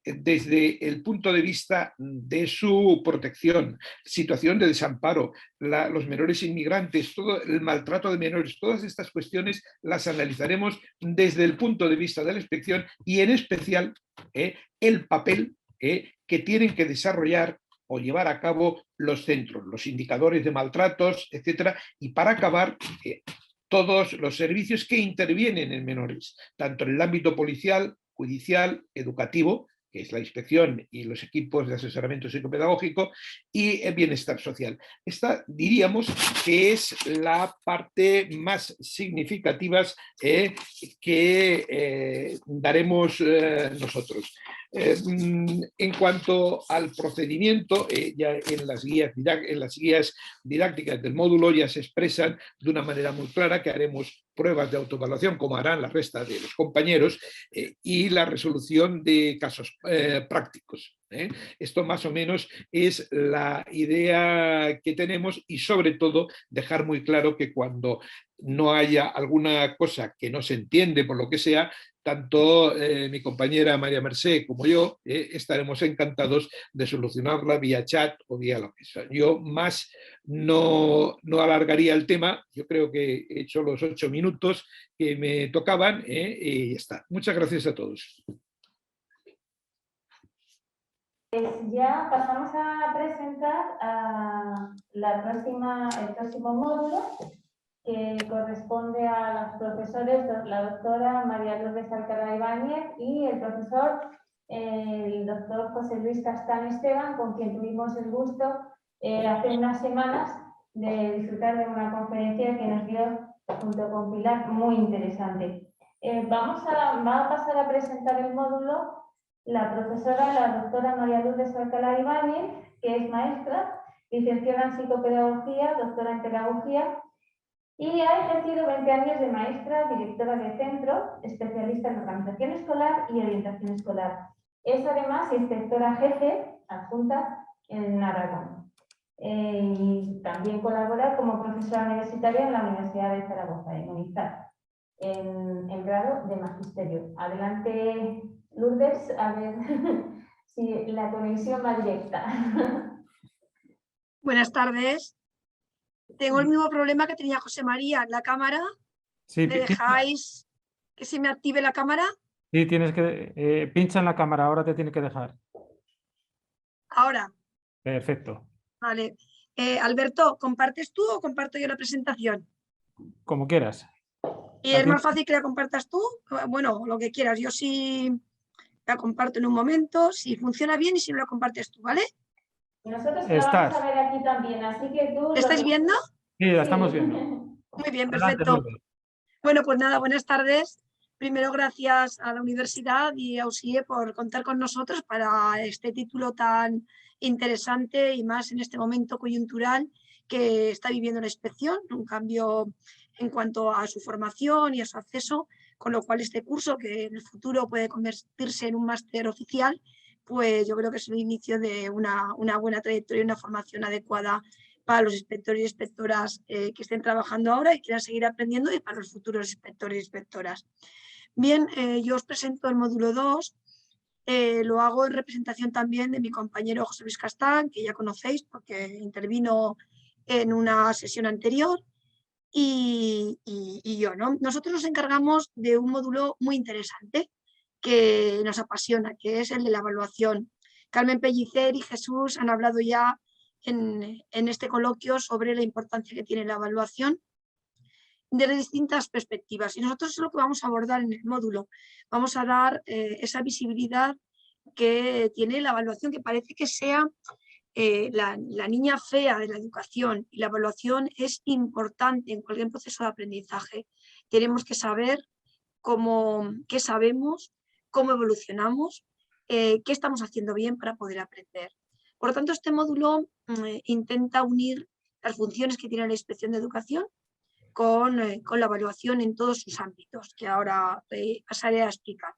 desde el punto de vista de su protección, situación de desamparo, los menores inmigrantes, todo el maltrato de menores, todas estas cuestiones las analizaremos desde el punto de vista de la inspección, y en especial el papel que tienen que desarrollar o llevar a cabo los centros, los indicadores de maltratos, etcétera, y para acabar, todos los servicios que intervienen en menores, tanto en el ámbito policial, judicial, educativo, que es la inspección y los equipos de asesoramiento psicopedagógico, y el bienestar social. Esta diríamos que es la parte más significativa que daremos nosotros. En cuanto al procedimiento, ya en las guías didácticas del módulo ya se expresan de una manera muy clara que haremos pruebas de autoevaluación, como harán la resta de los compañeros, y la resolución de casos prácticos. Esto más o menos es la idea que tenemos, y sobre todo dejar muy claro que cuando no haya alguna cosa que no se entiende por lo que sea, tanto mi compañera María Mercé como yo estaremos encantados de solucionarla vía chat o vía lo que sea. Yo más no alargaría el tema. Yo creo que he hecho los 8 minutos que me tocaban y ya está. Muchas gracias a todos. Ya pasamos a presentar el próximo módulo, que corresponde a los profesores, la doctora María Lourdes Alcalá Ibáñez y el profesor, el doctor José Luis Castán Esteban, con quien tuvimos el gusto hace unas semanas de disfrutar de una conferencia que nos dio junto con Pilar muy interesante. Va a pasar a presentar el módulo la profesora, la doctora María Lourdes Alcalá Ibáñez, que es maestra, licenciada en psicopedagogía, doctora en pedagogía, y ha ejercido 20 años de maestra, directora de centro, especialista en organización escolar y orientación escolar. Es además inspectora jefe adjunta en Aragón. Y también colabora como profesora universitaria en la Universidad de Zaragoza, en UNIZAR, en el grado de magisterio. Adelante, Lourdes, a ver si la conexión va directa. Buenas tardes. Tengo el mismo problema que tenía José María en la cámara. Sí, ¿Me dejáis que se me active la cámara? sí, tienes que pincha en la cámara, ahora te tiene que dejar. Ahora. Perfecto. Vale. Alberto, ¿compartes tú o comparto yo la presentación? Como quieras. ¿Y es más fácil que la compartas tú? Bueno, lo que quieras. Yo sí la comparto en un momento, si funciona bien, y si no la compartes tú, ¿vale? Nosotros la vamos a ver aquí también, así que tú... ¿La estáis viendo? Sí, la estamos viendo. Muy bien, Adelante, perfecto. Lourdes. Bueno, pues nada, buenas tardes. Primero, gracias a la universidad y a USIE por contar con nosotros para este título tan interesante, y más en este momento coyuntural que está viviendo la inspección, un cambio en cuanto a su formación y a su acceso, con lo cual este curso, que en el futuro puede convertirse en un máster oficial, pues yo creo que es el inicio de una buena trayectoria y una formación adecuada para los inspectores y inspectoras que estén trabajando ahora y quieran seguir aprendiendo, y para los futuros inspectores y inspectoras. Bien, yo os presento el módulo 2, lo hago en representación también de mi compañero José Luis Castán, que ya conocéis porque intervino en una sesión anterior, y yo, ¿no? Nosotros nos encargamos de un módulo muy interesante que nos apasiona, que es el de la evaluación. Carmen Pellicer y Jesús han hablado ya en este coloquio sobre la importancia que tiene la evaluación desde distintas perspectivas, y nosotros es lo que vamos a abordar en el módulo. Vamos a dar esa visibilidad que tiene la evaluación, que parece que sea la niña fea de la educación, y la evaluación es importante en cualquier proceso de aprendizaje. Tenemos que saber qué sabemos, cómo evolucionamos, qué estamos haciendo bien para poder aprender. Por lo tanto, este módulo intenta unir las funciones que tiene la Inspección de Educación con la evaluación en todos sus ámbitos, que ahora pasaré a explicar.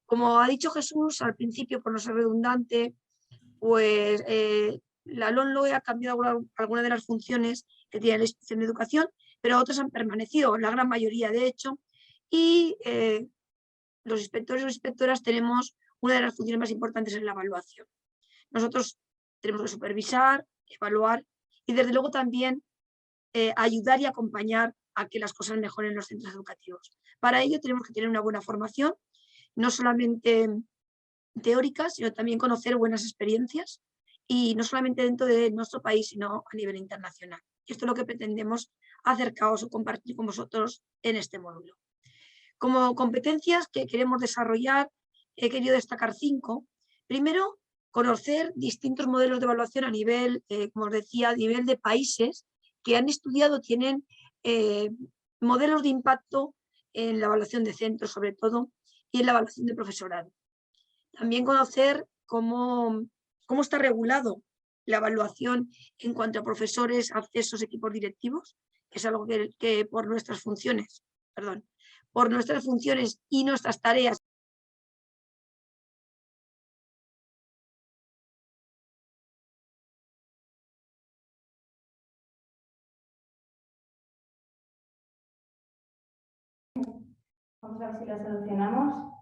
Como ha dicho Jesús al principio, por no ser redundante, pues la LOMLOE ha cambiado algunas de las funciones que tiene la Inspección de Educación, pero otras han permanecido, la gran mayoría de hecho, y los inspectores o inspectoras tenemos una de las funciones más importantes en la evaluación. Nosotros tenemos que supervisar, evaluar y desde luego también ayudar y acompañar a que las cosas mejoren en los centros educativos. Para ello tenemos que tener una buena formación, no solamente teóricas, sino también conocer buenas experiencias, y no solamente dentro de nuestro país, sino a nivel internacional. Y esto es lo que pretendemos acercaros o compartir con vosotros en este módulo. Como competencias que queremos desarrollar, he querido destacar 5. Primero, conocer distintos modelos de evaluación a nivel, como os decía, a nivel de países que han estudiado, tienen modelos de impacto en la evaluación de centros, sobre todo, y en la evaluación de profesorado. También conocer cómo está regulado la evaluación en cuanto a profesores, accesos, equipos directivos, que es algo que por nuestras funciones y nuestras tareas Vamos a ver si lo solucionamos.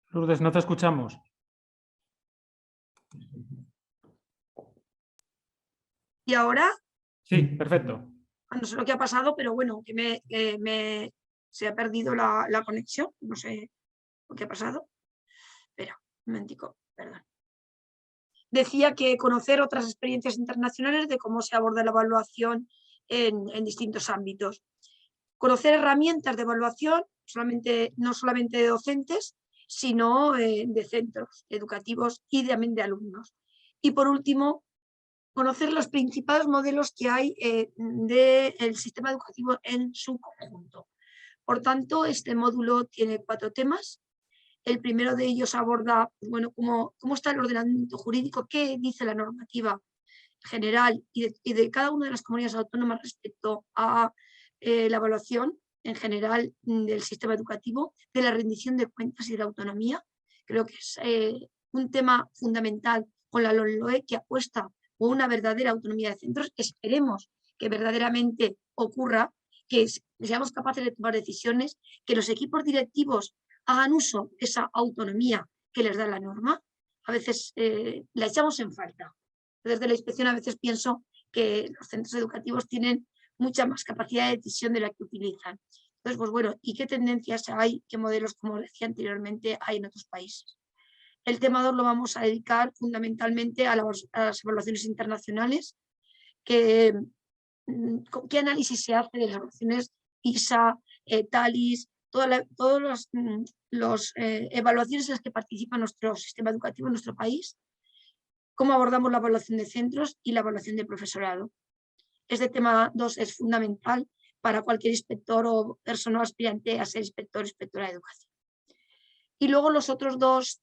Lourdes, no te escuchamos. y ahora, Sí, perfecto. no sé lo que ha pasado, pero bueno, se ha perdido la conexión, no sé lo que ha pasado. Espera, un momentico, perdón. Decía que conocer otras experiencias internacionales de cómo se aborda la evaluación en distintos ámbitos. Conocer herramientas de evaluación, no solamente de docentes, sino de centros educativos y también de alumnos. Y por último, conocer los principales modelos que hay del sistema educativo en su conjunto. Por tanto, este módulo tiene 4 temas. El primero de ellos aborda, bueno, cómo está el ordenamiento jurídico, qué dice la normativa general y de cada una de las comunidades autónomas respecto a la evaluación en general del sistema educativo, de la rendición de cuentas y de la autonomía. Creo que es un tema fundamental con la LOMLOE, que apuesta por una verdadera autonomía de centros. Esperemos que verdaderamente ocurra, que seamos capaces de tomar decisiones, que los equipos directivos hagan uso de esa autonomía que les da la norma. A veces la echamos en falta. Desde la inspección a veces pienso que los centros educativos tienen mucha más capacidad de decisión de la que utilizan. Entonces, pues bueno, ¿y qué tendencias hay, qué modelos, como decía anteriormente, hay en otros países? El tema 2 lo vamos a dedicar fundamentalmente a las evaluaciones internacionales, qué análisis se hace de las evaluaciones PISA, TALIS, todas las evaluaciones en las que participa nuestro sistema educativo en nuestro país, cómo abordamos la evaluación de centros y la evaluación de profesorado. Este tema 2 es fundamental para cualquier inspector o persona aspirante a ser inspector o inspectora de educación. Y luego los otros 2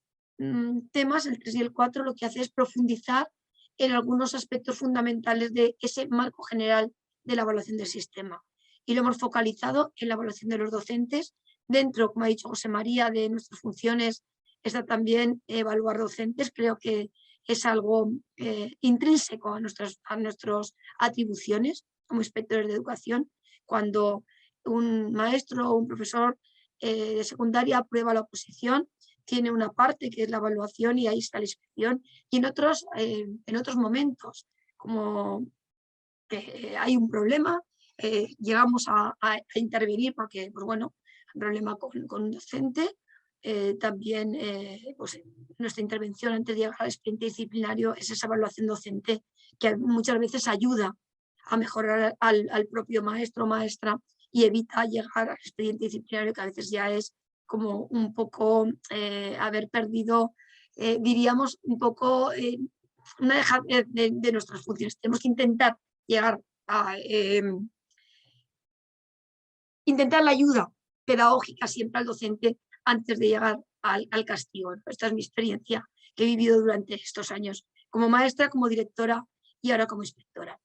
temas, el 3 y el 4, lo que hace es profundizar en algunos aspectos fundamentales de ese marco general de la evaluación del sistema. Y lo hemos focalizado en la evaluación de los docentes. Dentro, como ha dicho José María, de nuestras funciones está también evaluar docentes. Creo que es algo intrínseco a nuestras atribuciones como inspectores de educación. Cuando un maestro o un profesor de secundaria aprueba la oposición, tiene una parte que es la evaluación y ahí está la inspección. Y en otros momentos, como que hay un problema, llegamos a intervenir porque, pues bueno, un problema con un docente. También pues, nuestra intervención antes de llegar al expediente disciplinario es esa evaluación docente que muchas veces ayuda a mejorar al propio maestro o maestra y evita llegar al expediente disciplinario, que a veces ya es como un poco haber perdido, diríamos, un poco una de nuestras funciones. Tenemos que intentar llegar a intentar la ayuda pedagógica siempre al docente antes de llegar al castigo. Esta es mi experiencia que he vivido durante estos años como maestra, como directora y ahora como inspectora.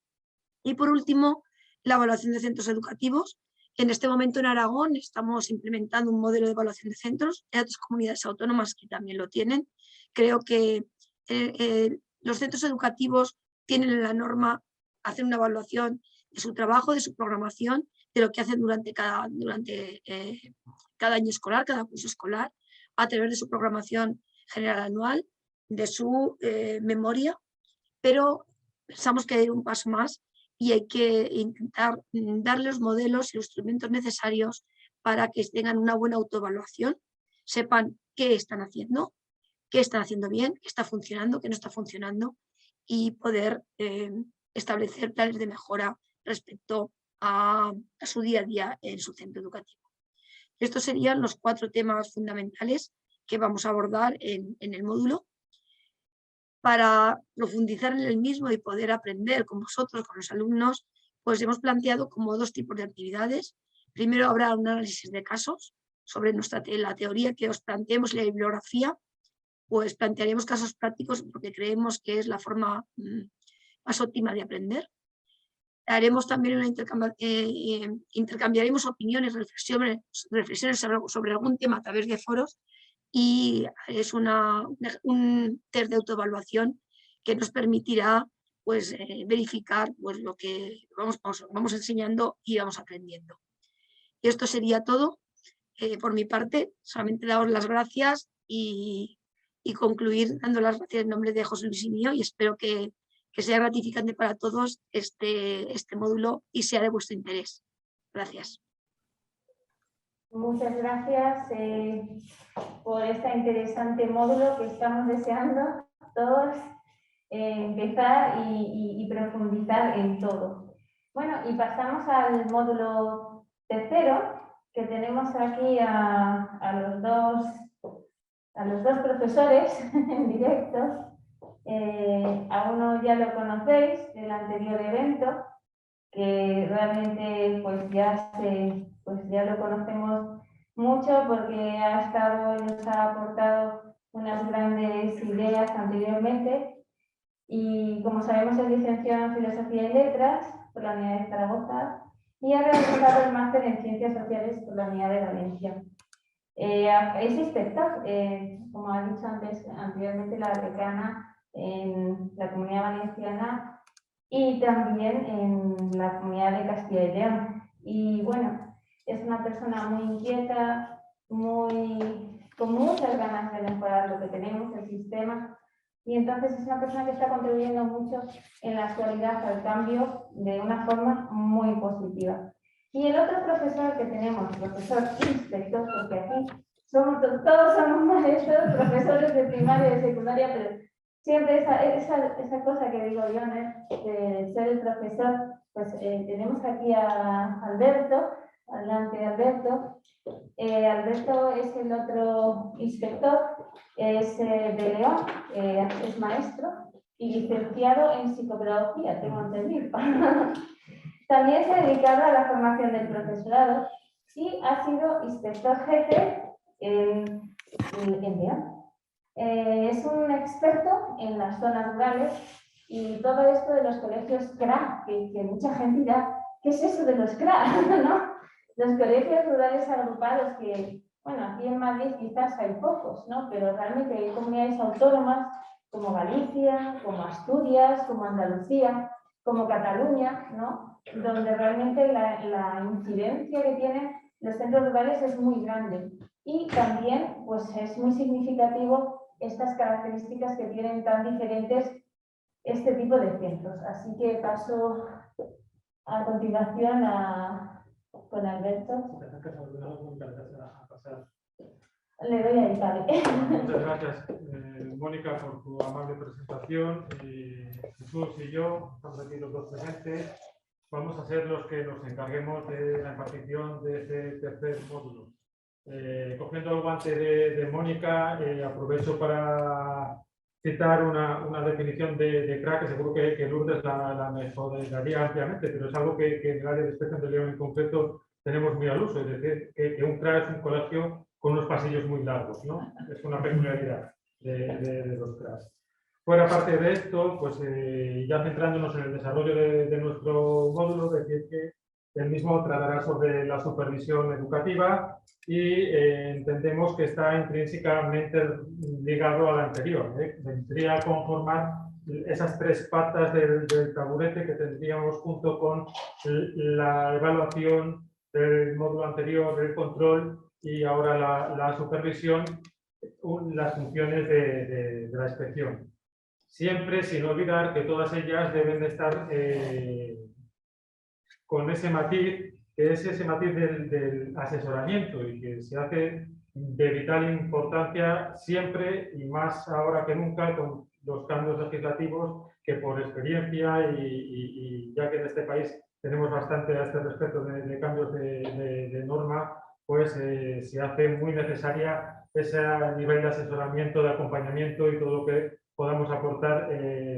Y por último, la evaluación de centros educativos. En este momento en Aragón estamos implementando un modelo de evaluación de centros. Hay otras comunidades autónomas que también lo tienen. Creo que los centros educativos tienen en la norma hacer una evaluación de su trabajo, de su programación, de lo que hacen durante cada año escolar, cada curso escolar, a través de su programación general anual, de su memoria, pero pensamos que hay un paso más y hay que intentar darles los modelos y los instrumentos necesarios para que tengan una buena autoevaluación, sepan qué están haciendo bien, qué está funcionando, qué no está funcionando y poder establecer planes de mejora respecto a su día a día en su centro educativo. Estos serían los 4 temas fundamentales que vamos a abordar en el módulo. Para profundizar en el mismo y poder aprender con vosotros, con los alumnos, pues hemos planteado como 2 tipos de actividades. Primero habrá un análisis de casos sobre la teoría que os planteemos y la bibliografía, pues plantearemos casos prácticos porque creemos que es la forma más óptima de aprender. Haremos también intercambiaremos opiniones, reflexiones sobre algún tema a través de foros, y es un test de autoevaluación que nos permitirá pues, verificar pues, lo que vamos enseñando y vamos aprendiendo. Y esto sería todo por mi parte. Solamente daros las gracias y concluir dando las gracias en nombre de José Luis y mío, y espero que sea gratificante para todos este módulo y sea de vuestro interés. Gracias. Muchas gracias por este interesante módulo que estamos deseando todos empezar y profundizar en todo. Bueno, y pasamos al módulo tercero, que tenemos aquí a los dos profesores en directo. A uno ya lo conocéis del anterior evento, que realmente pues ya lo conocemos mucho porque ha estado y nos ha aportado unas grandes ideas anteriormente, y como sabemos es licenciado en Filosofía y Letras por la Universidad de Zaragoza y ha realizado el máster en Ciencias Sociales por la Universidad de Valencia. Es inspector, como ha dicho anteriormente, la decana en la Comunidad Valenciana y también en la Comunidad de Castilla y León. Y bueno, es una persona muy inquieta, con muchas ganas de mejorar lo que tenemos, el sistema, y entonces es una persona que está contribuyendo mucho en la actualidad al cambio de una forma muy positiva. Y el otro profesor que tenemos, profesor inspector, porque aquí todos somos maestros, profesores de primaria y de secundaria, pero siempre esa cosa que digo yo, ¿no? De ser el profesor, pues tenemos aquí a Alberto, adelante Alberto. Alberto es el otro inspector, es de León, es maestro y licenciado en psicopedagogía, tengo entendido. También se ha dedicado a la formación del profesorado y ha sido inspector jefe en León. Es un experto en las zonas rurales y todo esto de los colegios CRA, que mucha gente dirá, ¿qué es eso de los CRA? ¿No? Los colegios rurales agrupados, que, bueno, aquí en Madrid quizás hay pocos, ¿no? Pero realmente hay comunidades autónomas como Galicia, como Asturias, como Andalucía, como Cataluña, ¿no? Donde realmente la incidencia que tienen los centros rurales es muy grande. Y también pues, es muy significativo estas características que tienen tan diferentes este tipo de centros. Así que paso a continuación con Alberto. Le doy a Italia. Muchas gracias, Mónica, por tu amable presentación. Jesús y yo, estamos aquí los dos presentes, vamos a ser los que nos encarguemos de la impartición de este tercer módulo. Cogiendo el guante de Mónica, aprovecho para citar una definición de CRA, que seguro que Lourdes la mejoraría ampliamente, pero es algo que en el área de Inspección de León en concreto tenemos muy al uso, es decir, que un CRA es un colegio con unos pasillos muy largos, ¿no? Es una peculiaridad de los CRAs. Fuera parte de esto, pues ya centrándonos en el desarrollo de nuestro módulo, decir que el mismo tratará sobre la supervisión educativa y entendemos que está intrínsecamente ligado al anterior. Vendría a conformar esas 3 patas del taburete que tendríamos junto con la evaluación del módulo anterior, del control y ahora la supervisión, las funciones de la inspección. Siempre sin olvidar que todas ellas deben de estar con ese matiz, que es ese matiz del asesoramiento y que se hace de vital importancia siempre y más ahora que nunca con los cambios legislativos que por experiencia y ya que en este país tenemos bastante a este respecto de cambios de norma, pues se hace muy necesaria ese nivel de asesoramiento, de acompañamiento y todo lo que podamos aportar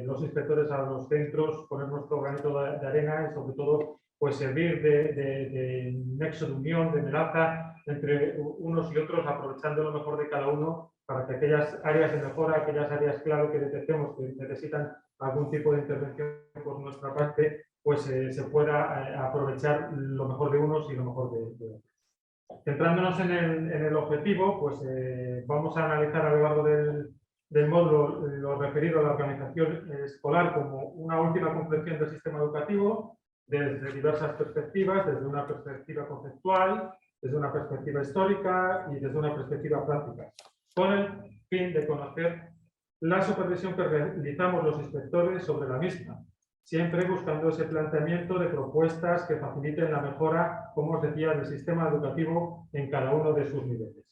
los inspectores a los centros, poner nuestro granito de arena y sobre todo pues servir de nexo de unión, de enlaza entre unos y otros, aprovechando lo mejor de cada uno para que aquellas áreas de mejora, aquellas áreas clave que detectemos que necesitan algún tipo de intervención por nuestra parte, pues se pueda aprovechar lo mejor de unos y lo mejor de otros. Centrándonos en el objetivo, pues vamos a analizar a lo largo del módulo lo referido a la organización escolar como una última comprensión del sistema educativo desde diversas perspectivas, desde una perspectiva conceptual, desde una perspectiva histórica y desde una perspectiva práctica, con el fin de conocer la supervisión que realizamos los inspectores sobre la misma, siempre buscando ese planteamiento de propuestas que faciliten la mejora, como os decía, del sistema educativo en cada uno de sus niveles.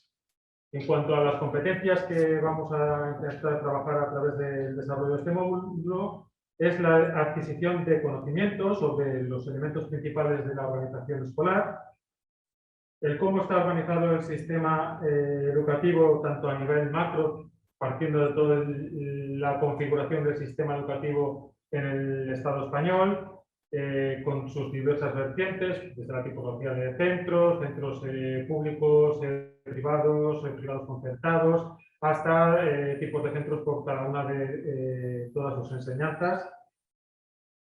En cuanto a las competencias que vamos a intentar trabajar a través del desarrollo de este módulo, es la adquisición de conocimientos sobre los elementos principales de la organización escolar, el cómo está organizado el sistema educativo tanto a nivel macro, partiendo de toda la configuración del sistema educativo en el Estado español, con sus diversas vertientes, desde la tipología de centros, centros públicos, privados concertados, hasta tipos de centros por cada una de todas sus enseñanzas.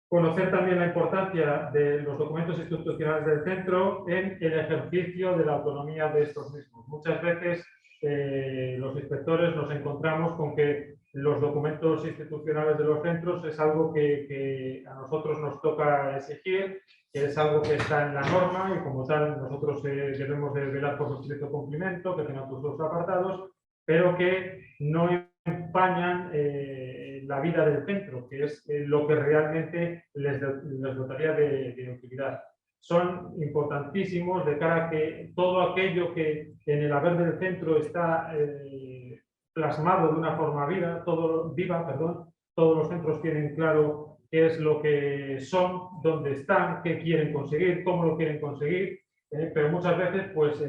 Conocer también la importancia de los documentos institucionales del centro en el ejercicio de la autonomía de estos mismos. Muchas veces los inspectores nos encontramos con que los documentos institucionales de los centros es algo que a nosotros nos toca exigir, que es algo que está en la norma y como tal nosotros debemos de velar por su estricto cumplimiento, que tengan todos los apartados, pero que no empañan la vida del centro, que es lo que realmente les dotaría de utilidad. Son importantísimos de cara a que todo aquello que en el haber del centro está plasmado de una forma viva, todos los centros tienen claro qué es lo que son, dónde están, qué quieren conseguir, cómo lo quieren conseguir, pero muchas veces pues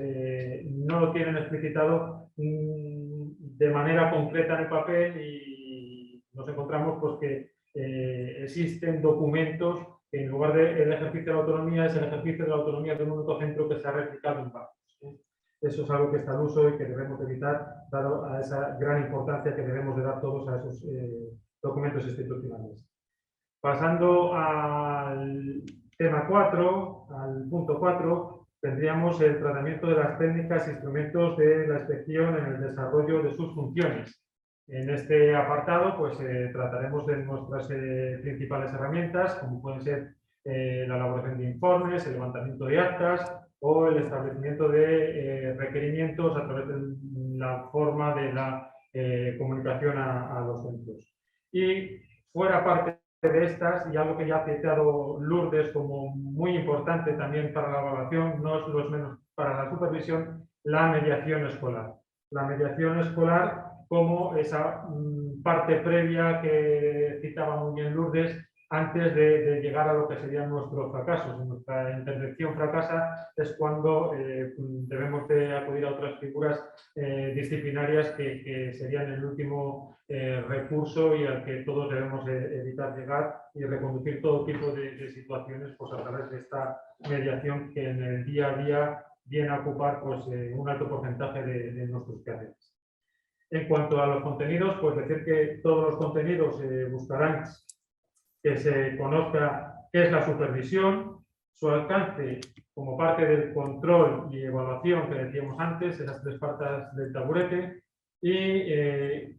no lo tienen explicitado de manera concreta en el papel y nos encontramos pues que existen documentos que en lugar del ejercicio de la autonomía es el ejercicio de la autonomía de un único centro que se ha replicado en varios. Eso es algo que está al uso y que debemos evitar, dado a esa gran importancia que debemos de dar todos a esos documentos institucionales. Pasando al tema 4, al punto 4, tendríamos el tratamiento de las técnicas e instrumentos de la inspección en el desarrollo de sus funciones. En este apartado, pues trataremos de nuestras principales herramientas, como pueden ser la elaboración de informes, el levantamiento de actas o el establecimiento de requerimientos a través de la forma de la comunicación a los centros. Y fuera parte de estas, y algo que ya ha citado Lourdes como muy importante también para la evaluación, no es lo menos para la supervisión, la mediación escolar. La mediación escolar como esa parte previa que citaba muy bien Lourdes antes de llegar a lo que serían nuestros fracasos. Si nuestra intervención fracasa es cuando debemos de acudir a otras figuras disciplinarias que serían el último recurso y al que todos debemos evitar llegar y reconducir todo tipo de situaciones pues, a través de esta mediación que en el día a día viene a ocupar pues, un alto porcentaje de nuestros quehaceres. En cuanto a los contenidos, pues decir que todos los contenidos buscarán que se conozca qué es la supervisión, su alcance como parte del control y evaluación que decíamos antes, esas tres patas del taburete, y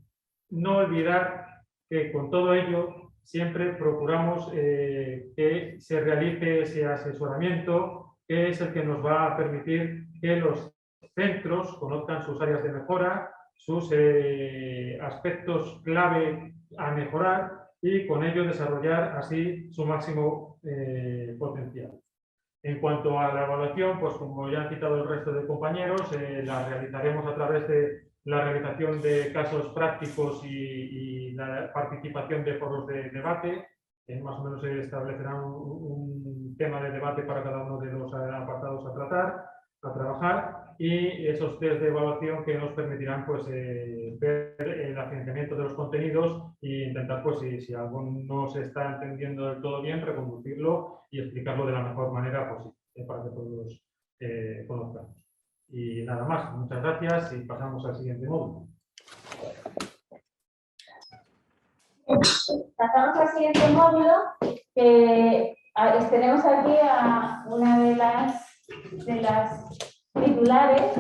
no olvidar que con todo ello siempre procuramos que se realice ese asesoramiento, que es el que nos va a permitir que los centros conozcan sus áreas de mejora, sus aspectos clave a mejorar y con ello desarrollar así su máximo potencial. En cuanto a la evaluación, pues como ya han citado el resto de compañeros, la realizaremos a través de la realización de casos prácticos y la participación de foros de debate. Más o menos se establecerá un tema de debate para cada uno de los apartados a tratar. a trabajar, y esos test de evaluación que nos permitirán pues, ver el afianzamiento de los contenidos e intentar, pues, si algo no se está entendiendo del todo bien, reconducirlo y explicarlo de la mejor manera posible para que todos conozcamos. Y nada más, muchas gracias y pasamos al siguiente módulo. Pasamos al siguiente módulo, que tenemos aquí a una de las titulares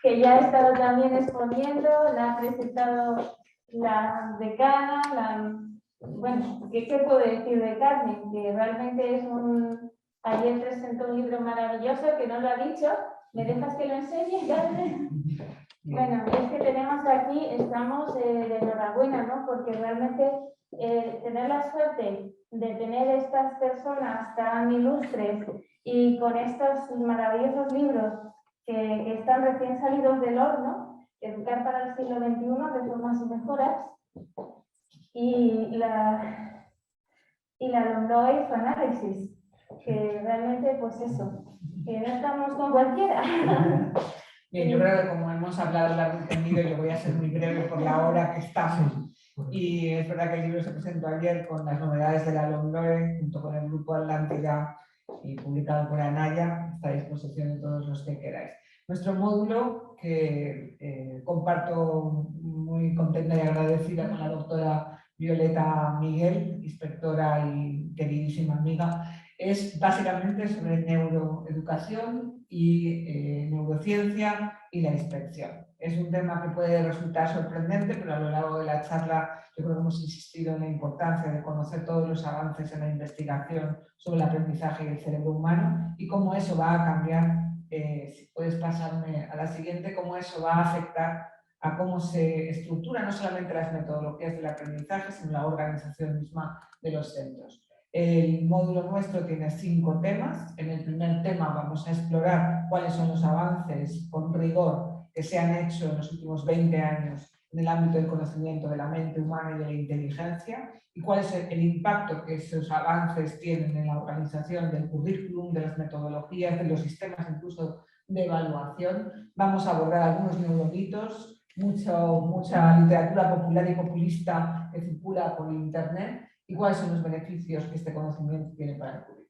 que ya ha estado también exponiendo, la ha presentado la decana, bueno, ¿qué puedo decir de Carmen? Que realmente es ayer presentó un libro maravilloso que no lo ha dicho. ¿Me dejas que lo enseñe, Carmen? Bueno, es que tenemos aquí, estamos de enhorabuena, ¿no? Porque realmente tener la suerte de tener estas personas tan ilustres y con estos maravillosos libros que están recién salidos del horno, Educar para el siglo XXI, Reformas y Mejoras, y la Londoy y su análisis, que realmente, pues eso, que no estamos con cualquiera. Bien, yo creo que como hemos hablado largo y tendido, yo voy a ser muy breve por la hora que estamos. Y es verdad que el libro se presentó ayer con las novedades de la Londoy, junto con el Grupo Atlántida y publicado por Anaya, está a disposición de todos los que queráis. Nuestro módulo, que comparto muy contenta y agradecida con la doctora Violeta Miguel, inspectora y queridísima amiga, es básicamente sobre neuroeducación y neurociencia y la inspección. Es un tema que puede resultar sorprendente, pero a lo largo de la charla yo creo que hemos insistido en la importancia de conocer todos los avances en la investigación sobre el aprendizaje y el cerebro humano y cómo eso va a cambiar, si puedes pasarme a la siguiente, cómo eso va a afectar a cómo se estructura no solamente las metodologías del aprendizaje, sino la organización misma de los centros. El módulo nuestro tiene 5 temas. En el primer tema vamos a explorar cuáles son los avances con rigor que se han hecho en los últimos 20 años en el ámbito del conocimiento de la mente humana y de la inteligencia y cuál es el impacto que esos avances tienen en la organización del currículum, de las metodologías, de los sistemas incluso de evaluación. Vamos a abordar algunos neuroditos, mucha literatura popular y populista que circula por internet y cuáles son los beneficios que este conocimiento tiene para el currículum.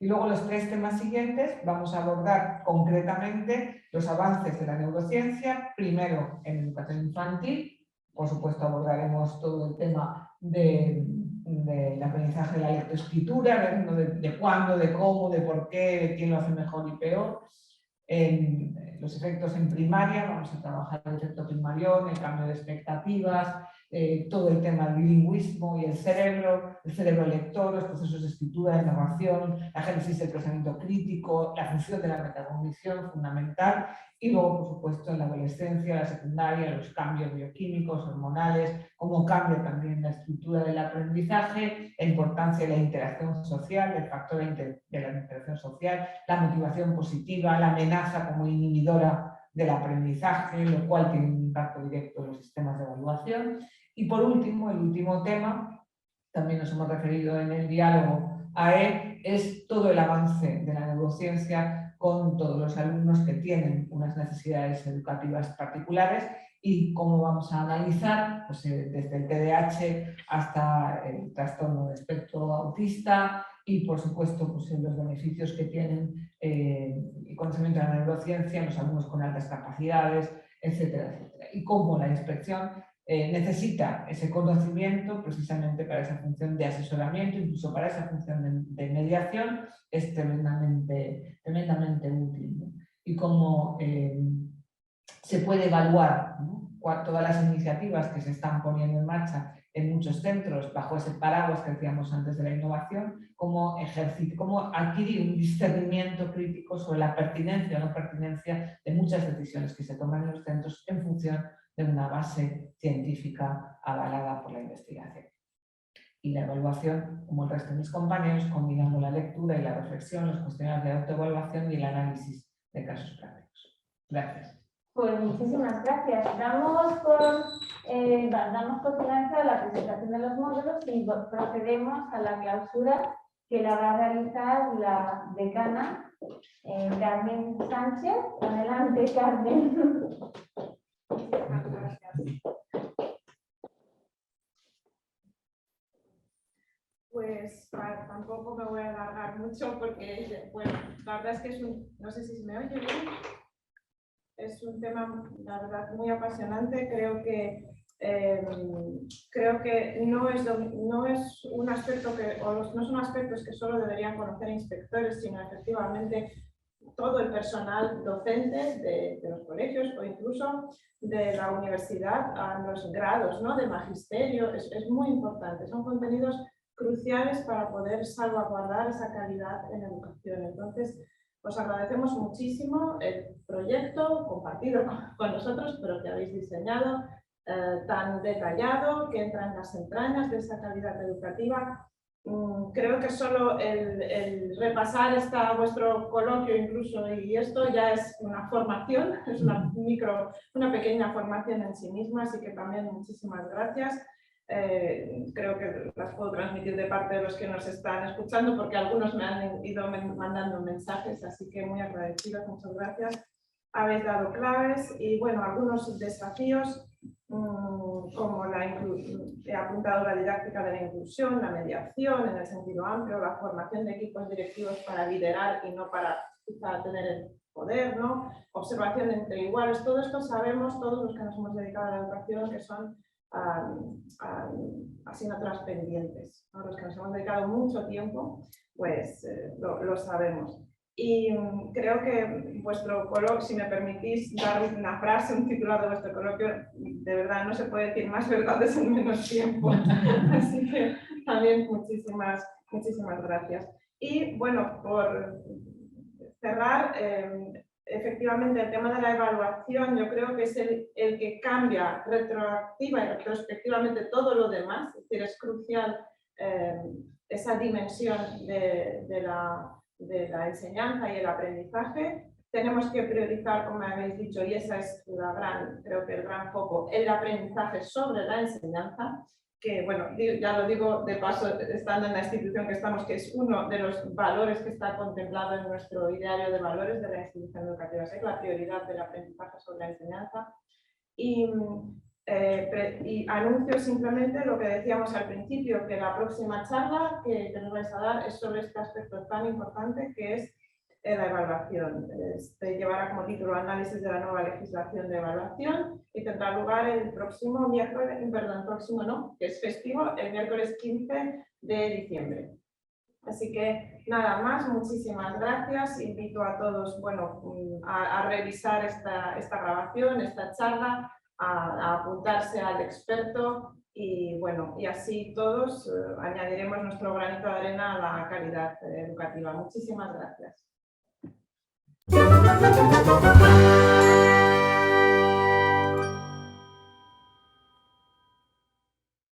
Y luego los 3 temas siguientes vamos a abordar concretamente los avances de la neurociencia, primero en educación infantil, por supuesto abordaremos todo el tema del aprendizaje de la lectoescritura, de cuándo, de cómo, de por qué, de quién lo hace mejor y peor. En los efectos en primaria, vamos a trabajar el efecto Pigmalión, el cambio de expectativas, todo el tema del bilingüismo y el cerebro lector, los procesos de escritura, de narración, la génesis del pensamiento crítico, la función de la metacognición fundamental y luego, por supuesto, en la adolescencia, la secundaria, los cambios bioquímicos, hormonales, cómo cambia también la estructura del aprendizaje, la importancia de la interacción social, el factor de la interacción social, la motivación positiva, la amenaza como inhibidora del aprendizaje, lo cual tiene un impacto directo en los sistemas de evaluación. Y por último, el último tema, también nos hemos referido en el diálogo a él, es todo el avance de la neurociencia con todos los alumnos que tienen unas necesidades educativas particulares y cómo vamos a analizar pues, desde el TDAH hasta el trastorno de espectro autista y, por supuesto, pues, los beneficios que tienen el conocimiento de la neurociencia en los alumnos con altas capacidades, etcétera, etcétera. Y cómo la inspección necesita ese conocimiento precisamente para esa función de asesoramiento, incluso para esa función de mediación, es tremendamente útil, ¿no? Y cómo se puede evaluar, ¿no?, todas las iniciativas que se están poniendo en marcha en muchos centros bajo ese paraguas que decíamos antes de la innovación, cómo adquirir un discernimiento crítico sobre la pertinencia o no pertinencia de muchas decisiones que se toman en los centros en función de una base científica avalada por la investigación. Y la evaluación, como el resto de mis compañeros, combinando la lectura y la reflexión, los cuestionarios de autoevaluación y el análisis de casos prácticos. Gracias. Pues muchísimas gracias. Damos por finalizada la presentación de los módulos y procedemos a la clausura que la va a realizar la decana Carmen Sánchez. Adelante, Carmen. Pues tampoco me voy a alargar mucho porque, bueno, la verdad es que es no sé si se me oye bien, es un tema, la verdad, muy apasionante. Creo que no es un aspecto no son aspectos que solo deberían conocer inspectores, sino efectivamente todo el personal docente de los colegios o incluso de la universidad a los grados, ¿no?, de magisterio. Es muy importante, son contenidos cruciales para poder salvaguardar esa calidad en educación. Entonces, os agradecemos muchísimo el proyecto compartido con nosotros, pero que habéis diseñado, tan detallado, que entra en las entrañas de esa calidad educativa. Creo que solo el repasar vuestro coloquio incluso y esto ya es una formación, es una pequeña formación en sí misma, así que también muchísimas gracias. Creo que las puedo transmitir de parte de los que nos están escuchando, porque algunos me han ido mandando mensajes, así que muy agradecidos, muchas gracias. Habéis dado claves y, bueno, algunos desafíos, como he apuntado la didáctica de la inclusión, la mediación en el sentido amplio, la formación de equipos directivos para liderar y no para tener el poder, ¿no? Observación entre iguales. Todo esto sabemos, todos los que nos hemos dedicado a la educación, que son asignaturas pendientes, ¿no? Los que nos hemos dedicado mucho tiempo, pues lo sabemos. Y creo que vuestro coloquio, si me permitís dar una frase, un titular de vuestro coloquio, de verdad no se puede decir más verdades en menos tiempo. Así que también muchísimas gracias. Y bueno, por cerrar, efectivamente el tema de la evaluación yo creo que es el que cambia retroactiva y retrospectivamente todo lo demás. Es decir, es crucial esa dimensión de la enseñanza y el aprendizaje. Tenemos que priorizar, como habéis dicho, y esa es creo que el gran foco, el aprendizaje sobre la enseñanza, que, bueno, ya lo digo de paso, estando en la institución que estamos, que es uno de los valores que está contemplado en nuestro ideario de valores de la institución educativa, es la prioridad del aprendizaje sobre la enseñanza. Y anuncio simplemente lo que decíamos al principio, que la próxima charla que nos vais a dar es sobre este aspecto tan importante que es la evaluación. Llevará como título Análisis de la nueva legislación de evaluación y tendrá lugar el próximo miércoles, perdón, próximo no, que es festivo, el miércoles 15 de diciembre. Así que nada más, muchísimas gracias. Invito a todos, bueno, a revisar esta grabación, esta charla, a apuntarse al experto y bueno, y así todos añadiremos nuestro granito de arena a la calidad educativa. Muchísimas gracias.